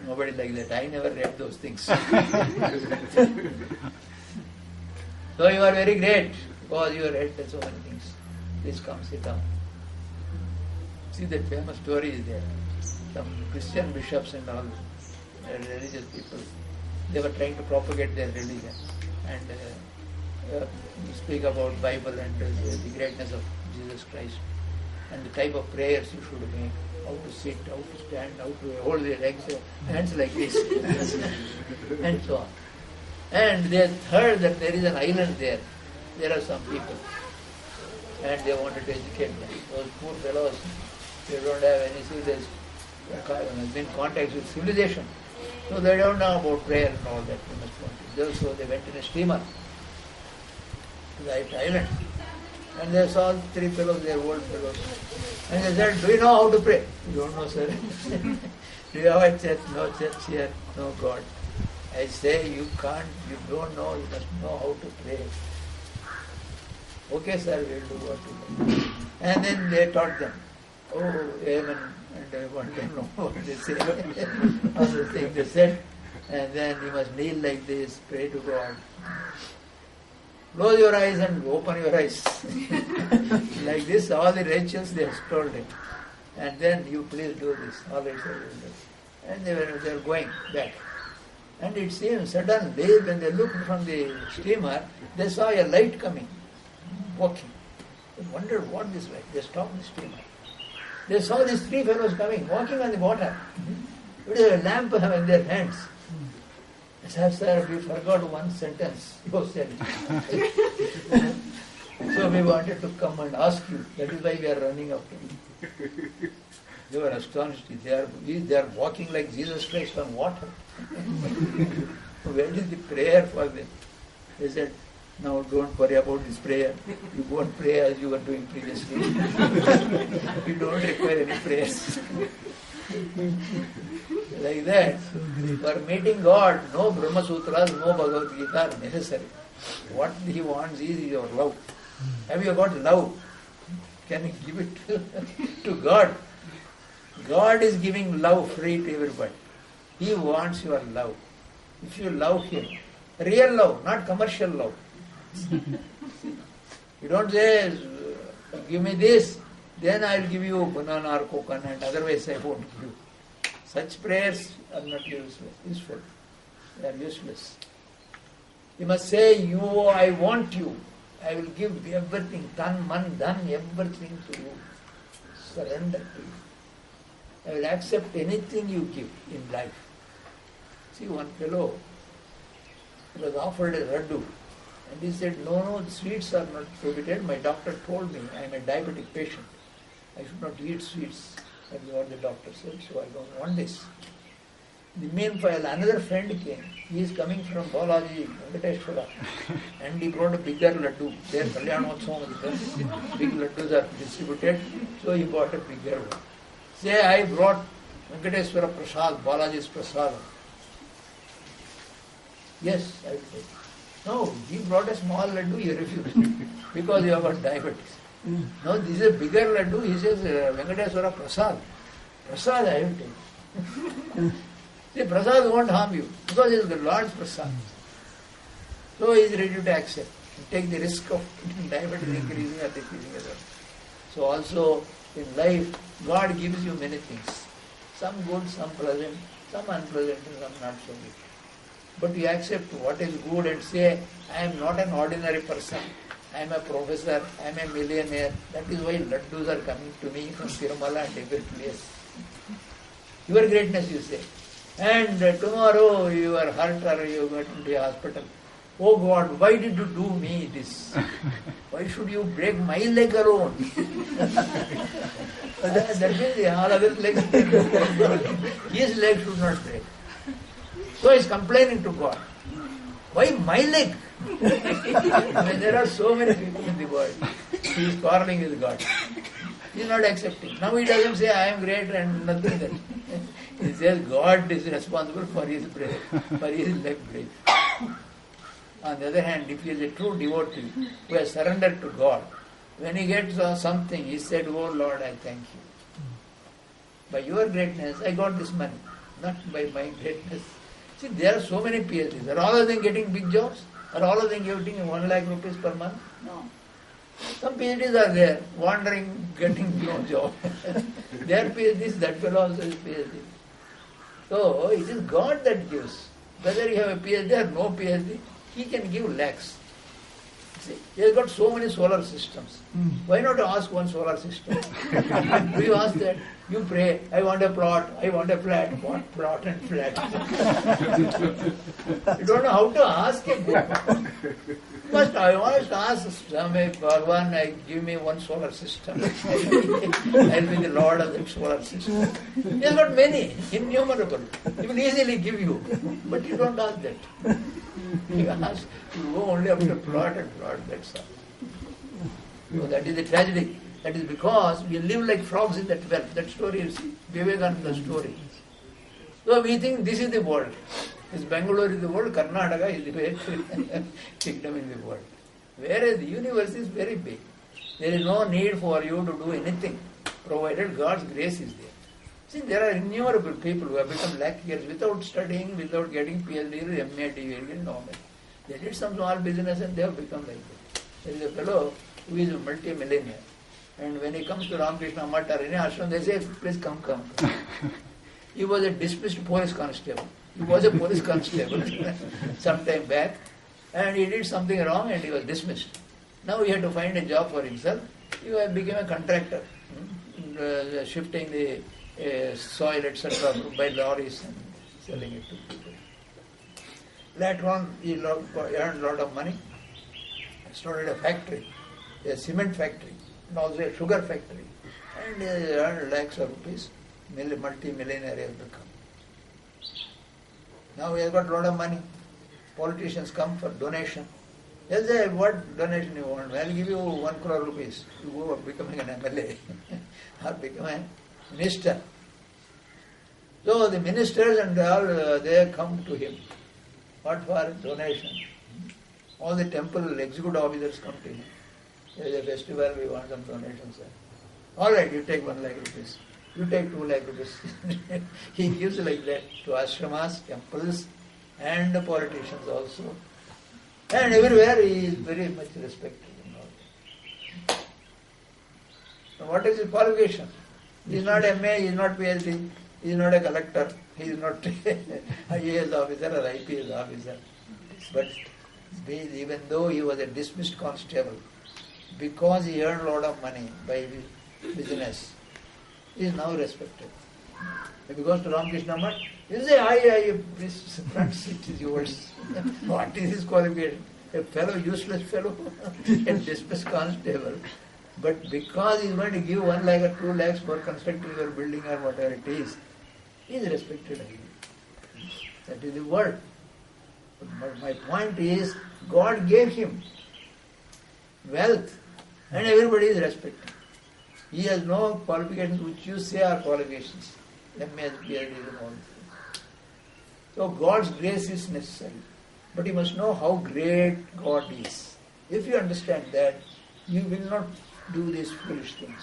Nobody like that. I never read those things. So you are very great because you have read so many things. Please come, sit down. See, that famous story is there. Some Christian bishops and all, religious people, they were trying to propagate their religion and speak about Bible and the greatness of Jesus Christ and the type of prayers you should make, how to sit, how to stand, how to hold their legs, hands like this, and so on. And they heard that there is an island there. There are some people, and they wanted to educate them. Those poor fellows, they don't have any civilization, been in contact with civilization. So they don't know about prayer and all that. So they went in a steamer to the island. And they saw 3 fellows, they are old fellows. And they said, do you know how to pray? You don't know, sir. Do you have a church? No church here, no God. I say, you can't, you don't know, you must know how to pray. Okay, sir, we'll do what you do. And then they taught them. Oh, amen. And I want to know what they say. All the things they said. And then you must kneel like this, pray to God. Close your eyes and open your eyes. Like this, all the rituals they have told him. And then you please do this. All right, sir, will do. And they were going back. And it seemed suddenly, when they looked from the steamer, they saw a light coming, walking. They wondered what this light. They stopped the steamer. They saw these 3 fellows coming, walking on the water. With a lamp in their hands. I said, sir, we forgot one sentence you said. So we wanted to come and ask you. That is why we are running after you. They were astonished. They are walking like Jesus Christ on water. Where is the prayer for them? They said, now don't worry about this prayer. You go and pray as you were doing previously. You don't require any prayers. Like that. For meeting God, no Brahma Sutras, no Bhagavad Gita are necessary. What He wants is your love. Have you got love? Can you give it to God? God is giving love free to everybody. He wants your love. If you love Him, real love, not commercial love. You don't say, give me this, then I'll give you banana or coconut, otherwise I won't give you. Such prayers are not useful. They are useless. You must say, I want you. I will give everything, tan, man, dhan, everything to you. Surrender to you. I will accept anything you give in life. See, one fellow was offered a laddu. And he said, no, sweets are not prohibited. My doctor told me I am a diabetic patient. I should not eat sweets. That is what the doctor said, so I don't want this. The meanwhile, another friend came. He is coming from Balaji, Venkateshwara, and he brought a bigger laddu. Their Kalyanotsavam, big laddus are distributed, so he bought a bigger one. Say, I brought Venkateshwara Prasad, Balaji's Prasad. Yes, I will take. No, he brought a small laddu, he refused, because you have got diabetes. No, this is a bigger laddu, he says, Venkateshwara Prasad. Prasad I will take. See, prasad won't harm you, because it is the Lord's prasad. So he is ready to accept, and take the risk of diabetes increasing or decreasing as well. So also, in life, God gives you many things. Some good, some pleasant, some unpleasant, and some not so good. But you accept what is good and say, I am not an ordinary person. I am a professor, I am a millionaire. That is why laddus are coming to me from Tirumala and every place. Your greatness, you say. And tomorrow you are hurt or you go into the hospital. Oh God, why did you do me this? Why should you break my leg alone? That means all other legs, his leg should not break. So he is complaining to God. Why my leg? I mean, there are so many people in the world. He is quarreling with God. He is not accepting. Now he doesn't say, I am great and nothing else. He says God is responsible for his break, for his leg break. On the other hand, if he is a true devotee who has surrendered to God, when he gets something, he said, oh Lord, I thank you. By your greatness, I got this money, not by my greatness. See, there are so many PhDs. Are all of them getting big jobs? Are all of them getting 1 lakh rupees per month? No. Some PhDs are there, wandering, getting no job. They are PhDs, that fellow also is PhD. So, it is God that gives. Whether you have a PhD or no PhD, he can give lakhs. See, he has got so many solar systems. Why not ask one solar system? Do you ask that? You pray, I want a plot, I want a flat. What plot and flat? You don't know how to ask him. I must ask Swami Bhagavan, give me one solar system. I'll be the Lord of that solar system. He has got many, innumerable. He will easily give you. But you don't ask that. You ask, you go only after plot and plot, that's all. So that is the tragedy. That is because we live like frogs in that well. That story is Vivekananda's story. So we think this is the world. This Bangalore is the world, Karnataka is the best kingdom in the world. Whereas the universe is very big. There is no need for you to do anything, provided God's grace is there. See, there are innumerable people who have become lackeyers without studying, without getting PhD, MA, DVL, no. They did some small business and they have become like that. There is a fellow who is a multi-millionaire. And when he comes to Ramakrishna Math or any ashram, they say, please come. He was a dismissed police constable. He was a police constable some time back, and he did something wrong and he was dismissed. Now he had to find a job for himself. He became a contractor, shifting the soil, etc. by lorries and selling it to people. Later on, he earned a lot of money. He started a factory, a cement factory, and also a sugar factory. And he earned lakhs of rupees, multi-millionaire he has become. Now he has got a lot of money. Politicians come for donation. They say, what donation you want? I'll give you 1 crore rupees. You go becoming an MLA or become a minister. So the ministers and all, they come to him. What for? Donation. All the temple executive officers come to him. There is a festival, we want some donations. All right, you take 1 lakh rupees. You take 2 lakh rupees. He gives like that to ashramas, temples, and the politicians also. And everywhere he is very much respected. So what is his qualification? He is not MA, he is not PhD, he is not a collector, he is not IAS officer or IPS officer. But even though he was a dismissed constable, because he earned a lot of money by business, he is now respected. If he goes to Ramakrishna Math, he will say, this front seat is yours. What is his qualification? A fellow, useless fellow, a dismissed constable. But because he is going to give 1 lakh or 2 lakhs for constructing your building or whatever it is, he is respected. That is the word. But my point is, God gave him wealth and everybody is respecting. He has no qualifications which you say are qualifications. MS, PhD and all this. So God's grace is necessary. But you must know how great God is. If you understand that, you will not do these foolish things.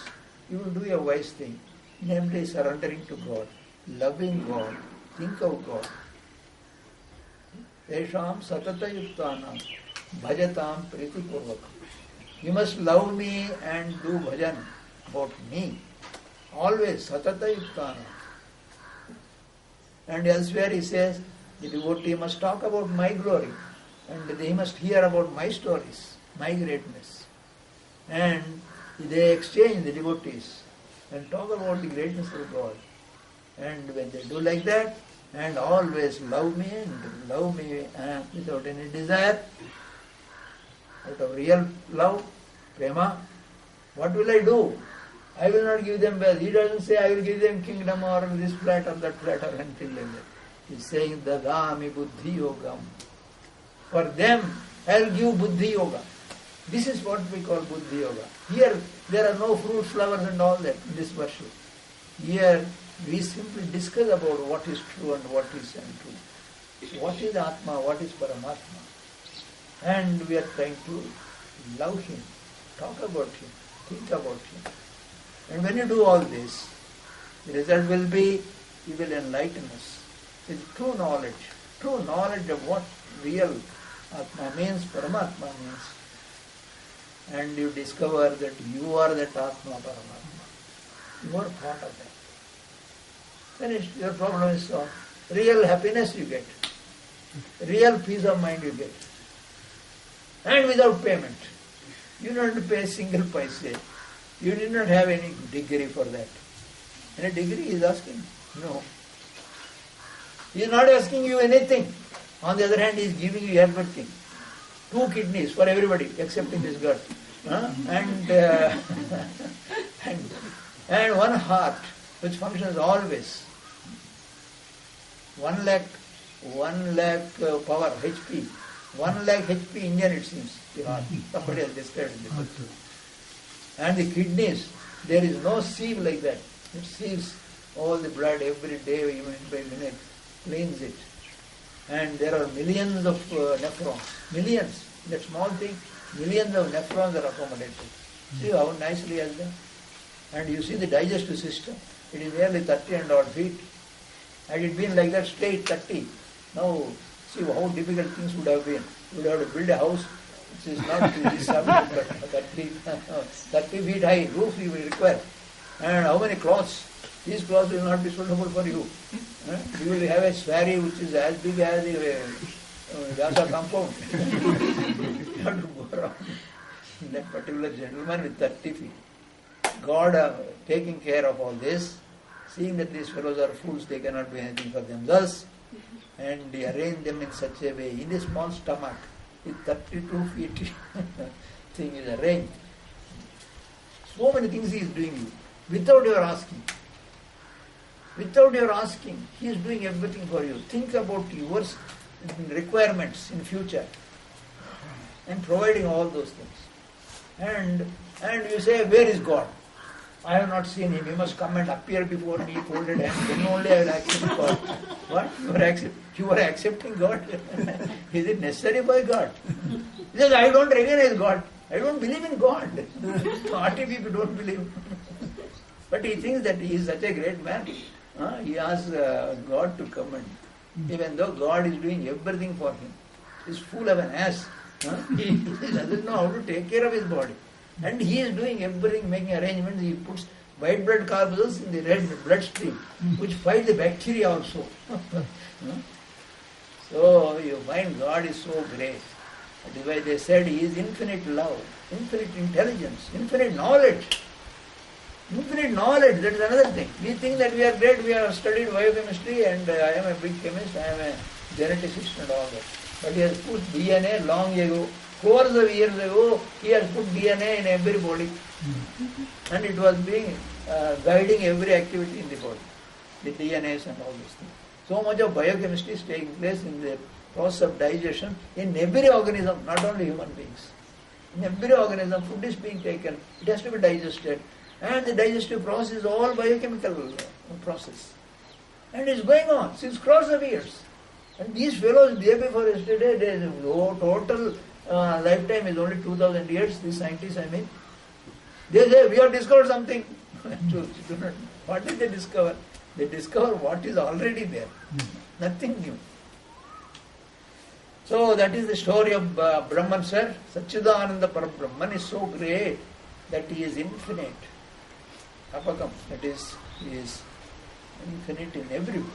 You will do a wise thing, namely surrendering to God, loving God, think of God. Tesham satata yuktanam bhajatam priti purvakam. You must love me and do bhajan about me. Always satata yuktanam. And elsewhere he says, the devotee must talk about my glory and they must hear about my stories, my greatness. And they exchange, the devotees, and talk about the greatness of God. And when they do like that, and always love me without any desire, out of real love, prema, what will I do? I will not give them wealth. He doesn't say I will give them kingdom or this flat or that flat or anything like that. He's saying dadami buddhi yogam. For them, I will give buddhi yoga. This is what we call buddhi yoga. Here, there are no fruits, flowers and all that in this worship. Here, we simply discuss about what is true and what is untrue. What is Atma, what is Paramatma. And we are trying to love him, talk about him, think about him. And when you do all this, the result will be, he will enlighten us with true knowledge of what real Atma means, Paramatma means. And you discover that you are that Atma, Paramatma. You are part of that. Finished, your problem is solved. Real happiness you get. Real peace of mind you get. And without payment. You don't have to pay a single paise. You did not have any degree for that. Any degree he is asking? No. He is not asking you anything. On the other hand, he is giving you everything. 2 kidneys for everybody, excepting this girl. And 1 heart, which functions always. 1 lakh power, HP. 1 lakh HP Indian, it seems. The heart. Somebody has described it. And the kidneys, there is no sieve like that. It sieves all the blood every day, minute by minute, cleans it. And there are millions of nephrons. Millions. That small thing, millions of nephrons are accommodated. See how nicely he has done. And you see the digestive system. It is nearly 30 and odd feet. Had it been like that straight 30, now see how difficult things would have been. You would have to build a house which is not this 30 feet high roof you will require. And how many cloths? These cloths will not be suitable for you. You will have a sari which is as big as the Vyasa compound. You have to go around. That particular gentleman with 30 feet. God taking care of all this, seeing that these fellows are fools, they cannot do anything for themselves, and he arranged them in such a way, in a small stomach, with 32 feet thing is arranged. So many things he is doing you, without your asking. Without your asking, he is doing everything for you. Think about your requirements in future, and providing all those things. And you say, where is God? I have not seen him. He must come and appear before me, folded hands. Then only I will accept God. What? You are accepting God? Is it necessary by God? He says, I don't recognize God. I don't believe in God. What if you don't believe? But he thinks that he is such a great man. He asks God to come and, even though God is doing everything for him, he is full of an ass. He doesn't know how to take care of his body. And he is doing everything, making arrangements. He puts white blood corpuscles in the red bloodstream, which fight the bacteria also. So you find God is so great. That is why they said he is infinite love, infinite intelligence, infinite knowledge. Infinite knowledge, that is another thing. We think that we are great, we have studied biochemistry and I am a big chemist, I am a geneticist and all that. But he has put DNA long ago. Scores of years ago, he has put DNA in every body. And it was being guiding every activity in the body. The DNAs and all these things. So much of biochemistry is taking place in the process of digestion in every organism, not only human beings. In every organism, food is being taken, it has to be digested, and the digestive process is all biochemical process. And it's going on since crores of years. And these fellows, day before yesterday, their total lifetime is only 2000 years, these scientists, I mean. They say, we have discovered something. What did they discover? They discover what is already there. Nothing new. So that is the story of Brahman, sir. Satchidananda Parabrahman is so great that he is infinite. Apakam, that is, he is infinite in every way.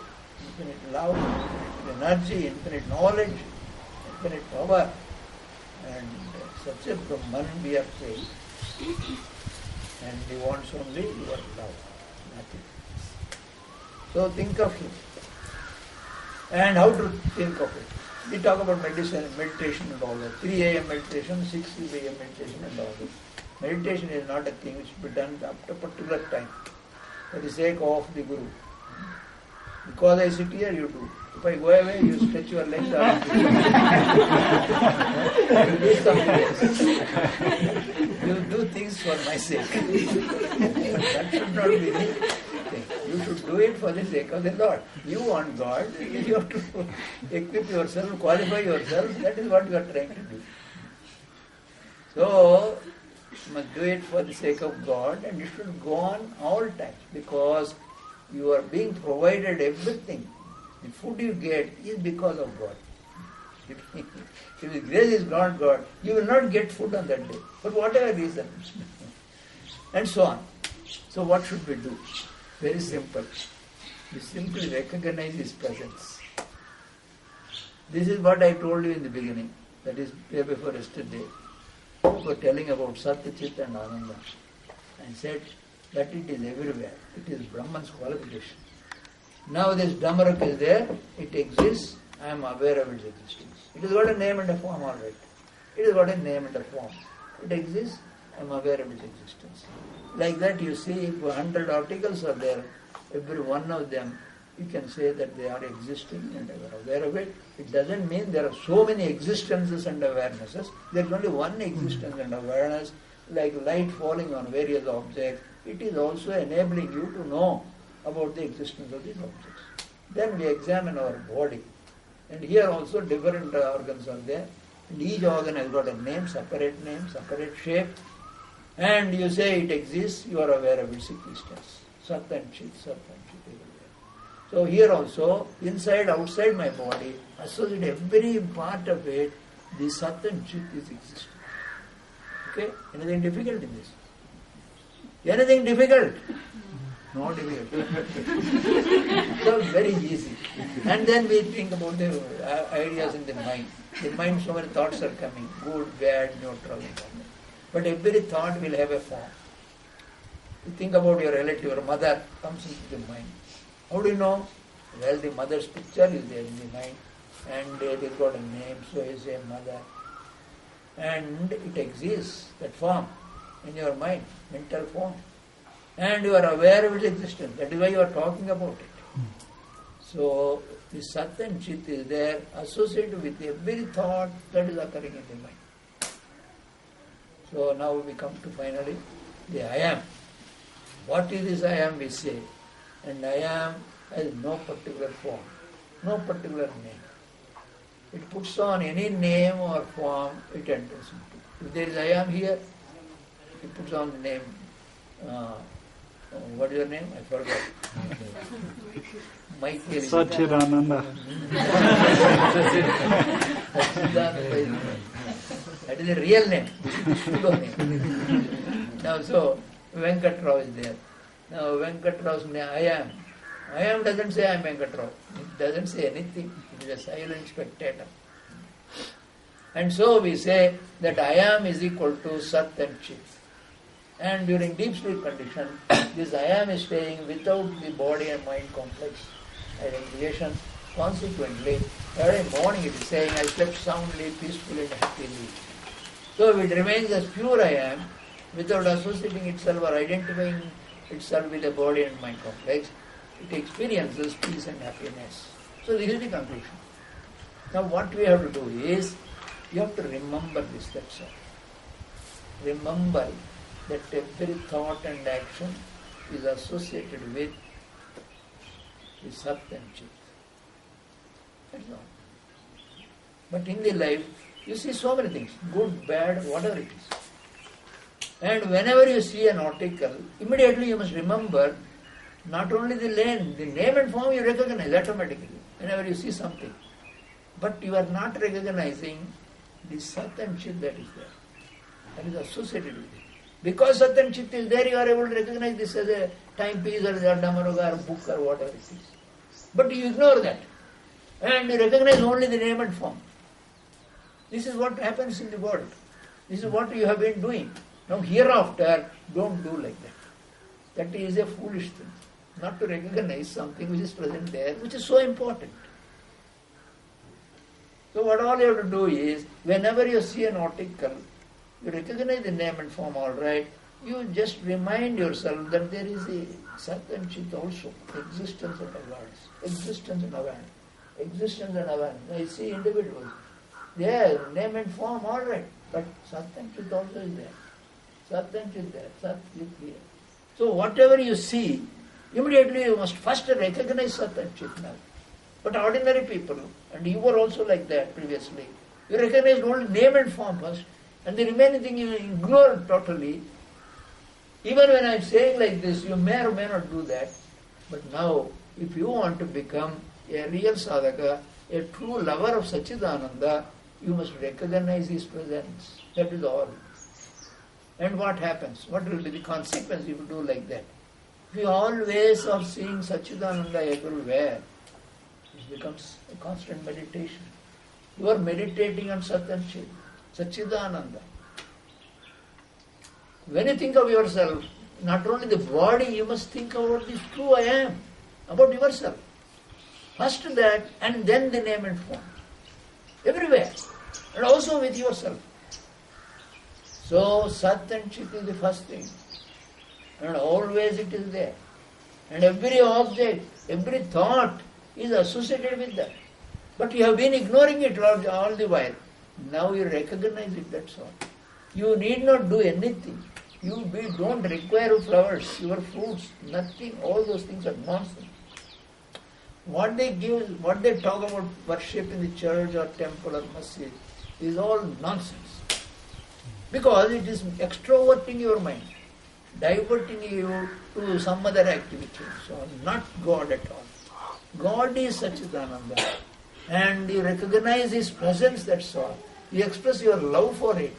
Infinite love, infinite energy, infinite knowledge, infinite power. And such a Brahman we are saying. And he wants only your love, nothing. So think of him. And how to think of it? We talk about meditation and all that. 3 a.m. meditation, 6 a.m. meditation and all that. Meditation is not a thing which should be done up to a particular time for the sake of the Guru. Because I sit here, you do. If I go away, you stretch your legs out. You do something else. You do things for my sake. That should not be the thing. You should do it for the sake of the Lord. You want God, you have to equip yourself, qualify yourself. That is what you are trying to do. So, you must do it for the sake of God, and it should go on all times, because you are being provided everything. The food you get is because of God. If the grace is not God, you will not get food on that day, for whatever reason. And so on. So what should we do? Very simple. We simply recognize His presence. This is what I told you in the beginning, that is day before yesterday. We were telling about Satya, Chit and Ananda. I said that it is everywhere. It is Brahman's qualification. Now this Dhammarak is there, it exists, I am aware of its existence. It has got a name and a form, all right. It has got a name and a form. It exists, I am aware of its existence. Like that you see, if 100 articles are there, every one of them, you can say that they are existing and you are aware of it. It doesn't mean there are so many existences and awarenesses. There is only one existence and awareness, like light falling on various objects. It is also enabling you to know about the existence of these objects. Then we examine our body. And here also different organs are there. And each organ has got a name, separate shape. And you say it exists, you are aware of its existence. Sat and Chit everywhere. So here also, inside, outside my body, associate every part of it, the Sat and Chit is existing. Okay? Anything difficult in this? Anything difficult? No difficult. So very easy. And then we think about the ideas in the mind. In the mind so many thoughts are coming, good, bad, neutral. But every thought will have a form. You think about your relative, your mother comes into the mind. How do you know? Well, the mother's picture is there in the mind, and it has got a name, so you say mother. And it exists, that form, in your mind, mental form. And you are aware of its existence. That is why you are talking about it. So, the Sat and Chit is there, associated with every thought that is occurring in the mind. So now we come to finally the I am. What is this I am, we say? And I am has no particular form, no particular name. It puts on any name or form it enters into. If there is I am here, it puts on the name. What is your name? I forgot. Michael. Satchidananda. That is the real name. Pseudo name. Now, so Venkatrao is there. Now, Venkatrao's name, I am. I am doesn't say I am Venkatrao. It doesn't say anything. It is a silent spectator. And so we say that I am is equal to Sat and Chit. And during deep sleep condition, this I am is staying without the body and mind complex identification. Consequently, every morning it is saying, I slept soundly, peacefully, and happily. So it remains as pure I am, without associating itself or identifying itself with the body and mind complex. It experiences peace and happiness. So this is the conclusion. Now what we have to do is, you have to remember this, that's all. Remember that every thought and action is associated with the Sat and Chit. That's all. But in the life, you see so many things, good, bad, whatever it is. And whenever you see an article, immediately you must remember not only the name and form you recognize automatically whenever you see something. But you are not recognizing the Sat and Chit that is there. That is associated with it. Because Sat and Chit is there, you are able to recognize this as a timepiece or a Damaruga or book or whatever it is. But you ignore that. And you recognize only the name and form. This is what happens in the world. This is what you have been doing. Now hereafter, don't do like that. That is a foolish thing. Not to recognize something which is present there, which is so important. So what all you have to do is, whenever you see an article, you recognize the name and form, all right, you just remind yourself that there is a Sat and Chit also, existence and awareness, existence and awareness, existence and awareness. I see individuals, there, name and form, all right, but Sat and Chit also is there. Sat and Chit there, Sat, Chit here. So whatever you see, immediately you must first recognize Sat and Chit now. But ordinary people, and you were also like that previously, you recognize only name and form first, and the remaining thing you ignore totally. Even when I am saying like this, you may or may not do that. But now, if you want to become a real sadhaka, a true lover of Sachidananda, you must recognize his presence. That is all. And what happens? What will be the consequence if you do like that? If you always are seeing Sachidananda everywhere, it becomes a constant meditation. You are meditating on Sat and Chit, Sachidananda. When you think of yourself, not only the body, you must think about this true I am, about yourself. First that, and then the name and form. Everywhere. And also with yourself. So, Sat and Chit is the first thing. And always it is there. And every object, every thought is associated with that. But you have been ignoring it all the while. Now you recognize it, that's all. You need not do anything. You don't require flowers, your fruits, nothing. All those things are nonsense. What they talk about worship in the church or temple or masjid is all nonsense. Because it is extroverting your mind, diverting you to some other activity. So not God at all. God is Sachidananda. And you recognize His presence, that's all. You express your love for it.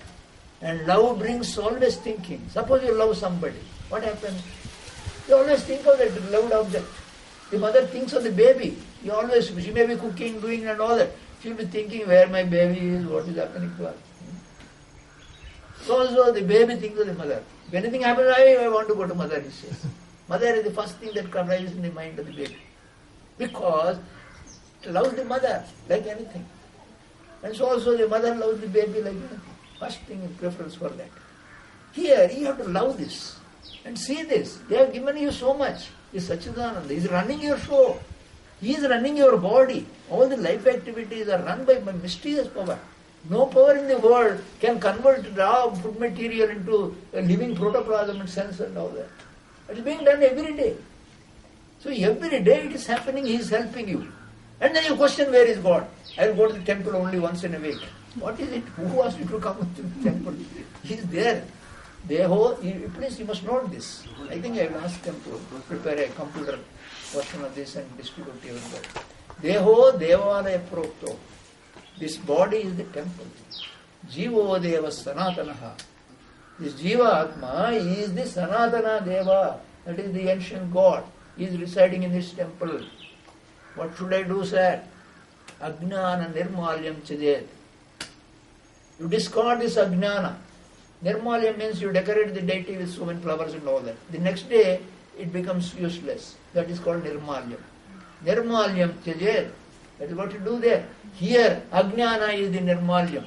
And love brings always thinking. Suppose you love somebody, what happens? You always think of that loved object. The mother thinks of the baby. She may be cooking, doing and all that. She will be thinking where my baby is, what is happening to her. So also the baby thinks of the mother. If anything happens, I want to go to mother, he says. Mother is the first thing that arises in the mind of the baby. Because it loves the mother like anything. And so also the mother loves the baby like anything. First thing is preference for that. Here you have to love this and see this. They have given you so much. This Sachidananda is running your show. He is running your body. All the life activities are run by mysterious power. No power in the world can convert raw food material into a living protoplasm and cells and all that. It is being done every day. So every day it is happening, He is helping you. And then you question, where is God? I will go to the temple only once in a week. What is it? Who asked you to come to the temple? He is there. Please, you must note this. I think I will ask them to prepare a computer version of this and distribute to everybody. Deho devalaya prokto. This body is the temple. Jivo deva sanatanaha. This Jiva Atma is the Sanatana Deva. That is the ancient God. He is residing in this temple. What should I do, sir? Ajnana nirmalyam chadet. You discard this ajnana. Nirmalyam means you decorate the deity with so many flowers and all that. The next day, it becomes useless. That is called nirmalyam. Nirmalyam chajet. That is what you do there. Here, ajnana is the nirmalyam.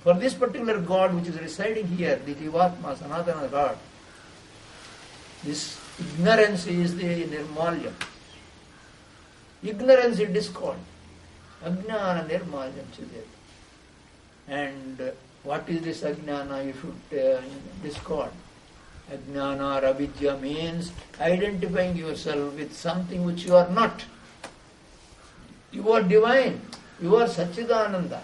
For this particular God which is residing here, the Jivatma, Sanatana God, this ignorance is the nirmalyam. Ignorance is discord. Ajnana nirmaljam chidet. And what is this ajnana? You should discord. Ajnana or avidya means identifying yourself with something which you are not. You are divine. You are Satchidananda.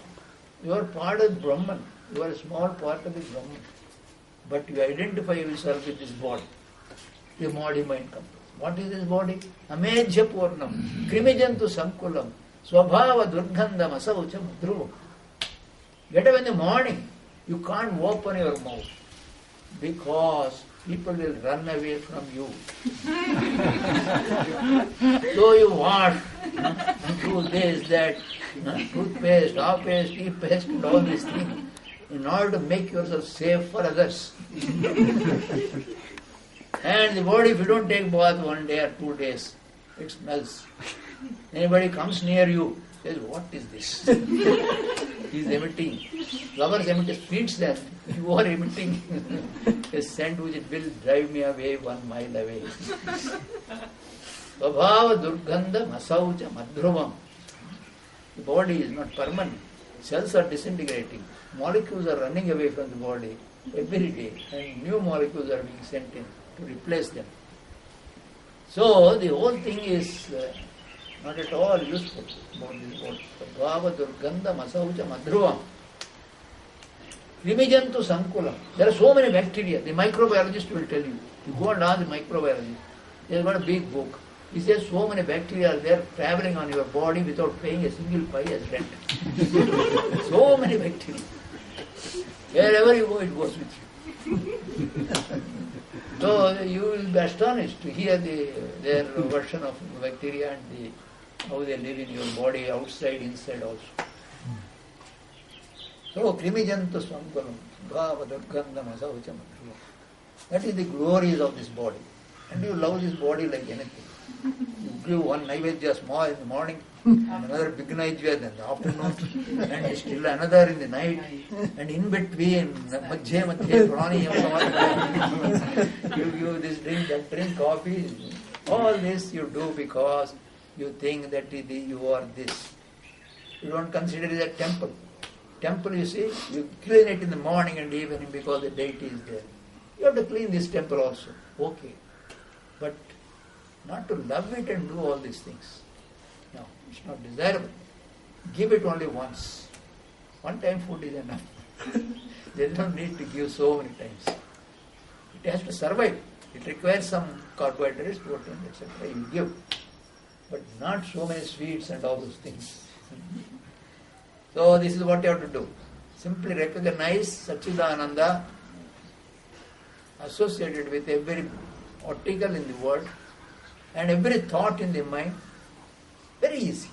You are part of Brahman. You are a small part of the Brahman. But you identify yourself with this body. The body mind complex. What is this body? Amejya purnam, krimijantu sankulam, swabhava durgandam asaucha dhruvam. Get up in the morning, you can't open your mouth because people will run away from you. So you wash, do this, that, toothpaste, paste, toothpaste, and all these things in order to make yourself safe for others. And the body, if you don't take bath 1 day or 2 days, it smells. Anybody comes near you, says, what is this? He is emitting. Flowers emit sweet scent. You are emitting a scent which will drive me away 1 mile away. Svabhava durgandha masaucha madhruvam. The body is not permanent. Cells are disintegrating. Molecules are running away from the body every day, and new molecules are being sent in to replace them. So the whole thing is not at all useful about this body. Bhava durgandha masaucha madhruvam. Krimijantu sankulam. There are so many bacteria. The microbiologist will tell you. You go and ask the microbiologist. He has got a big book. He says so many bacteria are there traveling on your body without paying a single pi as rent. So many bacteria. Wherever you go, it goes with you. So you will be astonished to hear their version of bacteria and how they live in your body, outside, inside also. So, krimijantu swangalam, bhava durgandham asaucham. That is the glories of this body. And you love this body like anything. You give one naivedya small in the morning, and another big naivedya in the afternoon, and still another in the night, and in between, madhye pranayam, you give this drink, that drink, coffee. All this you do because you think that you are this. You don't consider it a temple. Temple, you see, you clean it in the morning and evening because the deity is there. You have to clean this temple also. Okay. But not to love it and do all these things. No, it's not desirable. Give it only once. One time food is enough. There is no need to give so many times. It has to survive. It requires some carbohydrates, protein, etc. You give. But not so many sweets and all those things. So this is what you have to do. Simply recognize Satchidananda associated with every article in the world and every thought in the mind. Very easy.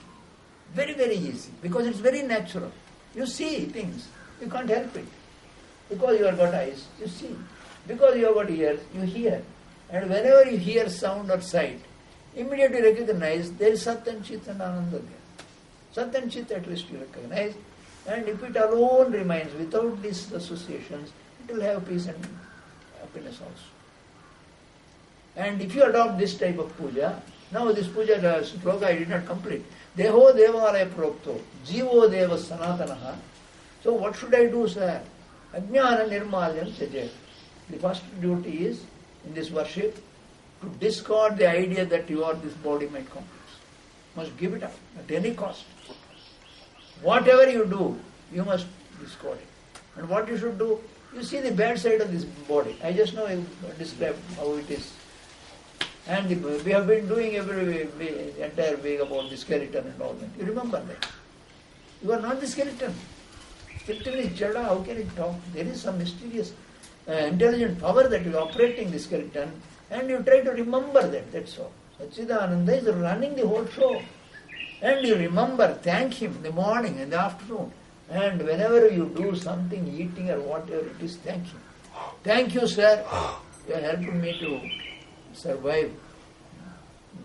Very, very easy. Because it's very natural. You see things. You can't help it. Because you have got eyes, you see. Because you have got ears, you hear. And whenever you hear sound or sight, immediately recognize there is Sat and Chit and Ananda there. Sat and Chit at least you recognize. And if it alone remains without these associations, it will have peace and happiness also. And if you adopt this type of puja, now this puja sloka I did not complete. Deho devalaya prokto, jivo deva sanatanaha. So what should I do, sir? Ajnana nirmalyam sajet. The first duty is, in this worship, to discard the idea that you are this body-mind complex. Must give it up at any cost. Whatever you do, you must discard it. And what you should do, you see the bad side of this body. I just now described how it is. And we have been doing entire week about the skeleton and all that. You remember that. You are not the skeleton. Skeleton is jada. How can it talk? There is some mysterious, intelligent power that is operating the skeleton, and you try to remember that. That's all. Satchidananda is running the whole show. And you remember, thank him in the morning and the afternoon. And whenever you do something, eating or whatever it is, thank him. Thank you, sir. You are helping me to survive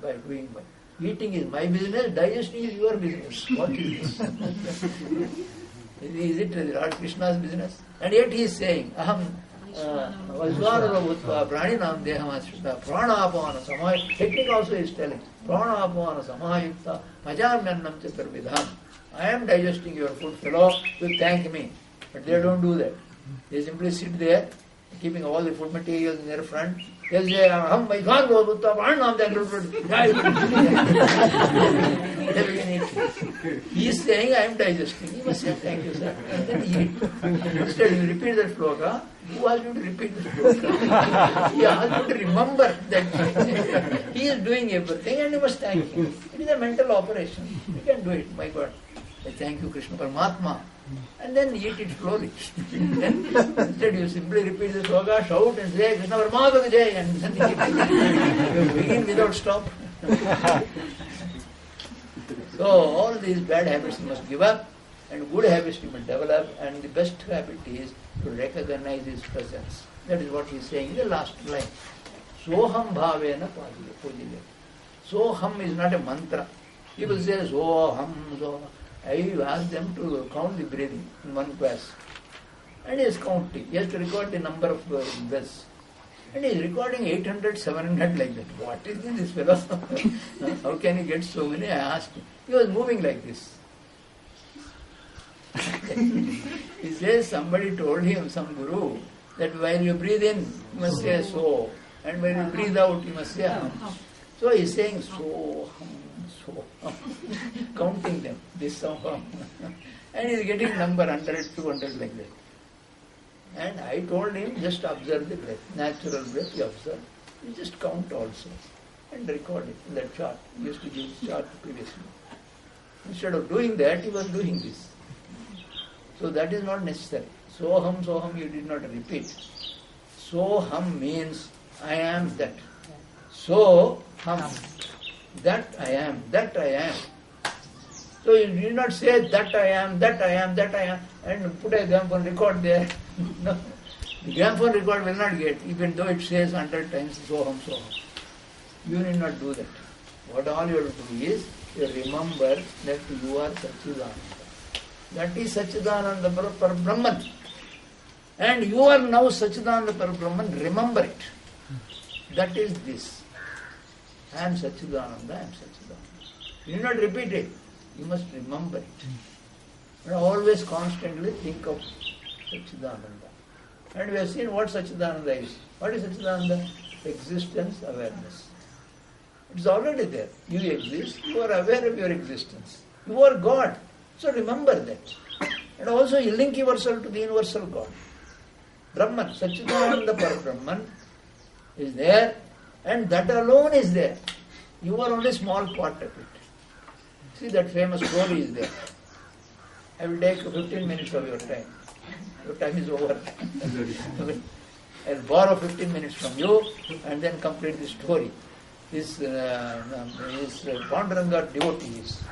by doing my... Eating is my business, digesting is your business. What is this? Is it Lord Krishna's business? And yet he is saying, Aham Vajvara Bhutva Praninam Dehamashrita Pranapana Samaya. Technique also is telling Pranapana Samayukta Majamyannam Chaturvidham. I am digesting your food, fellow, you thank me. But they don't do that. They simply sit there, keeping all the food materials in their front. They'll say, Aham Vaidhan Bhutva Pranam They begin eating. He is saying, I am digesting. He must say, thank you, sir. And then he eat. Instead, you repeat that sloka. Who asked you to repeat the sloka? He asked you to remember that he is doing everything and you must thank him. It is a mental operation. You can do it, my God. I thank you, Krishna Paramatma. And then eat it slowly. Instead, you simply repeat the sloka, shout and say, Krishna Paramatma Jai, and then you begin without stop. So, all these bad habits you must give up, and good habits you must develop, and the best habit is to recognize his presence. That is what he is saying in the last line. Soham bhavena pujile. Soham is not a mantra. People say soham, soham. I asked them to count the breathing in one class. And he is counting. He has to record the number of breaths. And he is recording 800, 700 like that. What is this fellow? How can he get so many? I asked him. He was moving like this. He says somebody told him, some guru, that while you breathe in, you must say so. And when you breathe out, you must say hum. So he is saying so, hum, so, hum. Counting them, this so, hum. And he is getting number 100, 200 like that. And I told him, just observe the breath, natural breath, you observe. You just count also and record it in that chart. He used to give this chart previously. Instead of doing that, he was doing this. So that is not necessary. Soham you did not repeat. Soham means I am that. Soham, that I am, that I am. So you did not say that I am, that I am, that I am, and put a gramophone record there. No. The gramophone record will not get, even though it says 100 times Soham. You need not do that. What all you have to do is, you remember that you are Satchidananda. That is Satchidananda Parabrahman. And you are now Satchidananda Parabrahman, remember it. That is this. I am Satchidananda, I am Satchidananda. You need not repeat it. You must remember it. And always constantly think of Satchidananda. And we have seen what Satchidananda is. What is Satchidananda? Existence, awareness. It is already there. You exist, you are aware of your existence. You are God. So remember that. And also you link yourself to the universal God. Brahman, Satchidananda Parabrahman is there, and that alone is there. You are only a small part of it. See, that famous story is there. I will take 15 minutes of your time. Your time is over. I will borrow 15 minutes from you and then complete the story. His Panduranga devotee is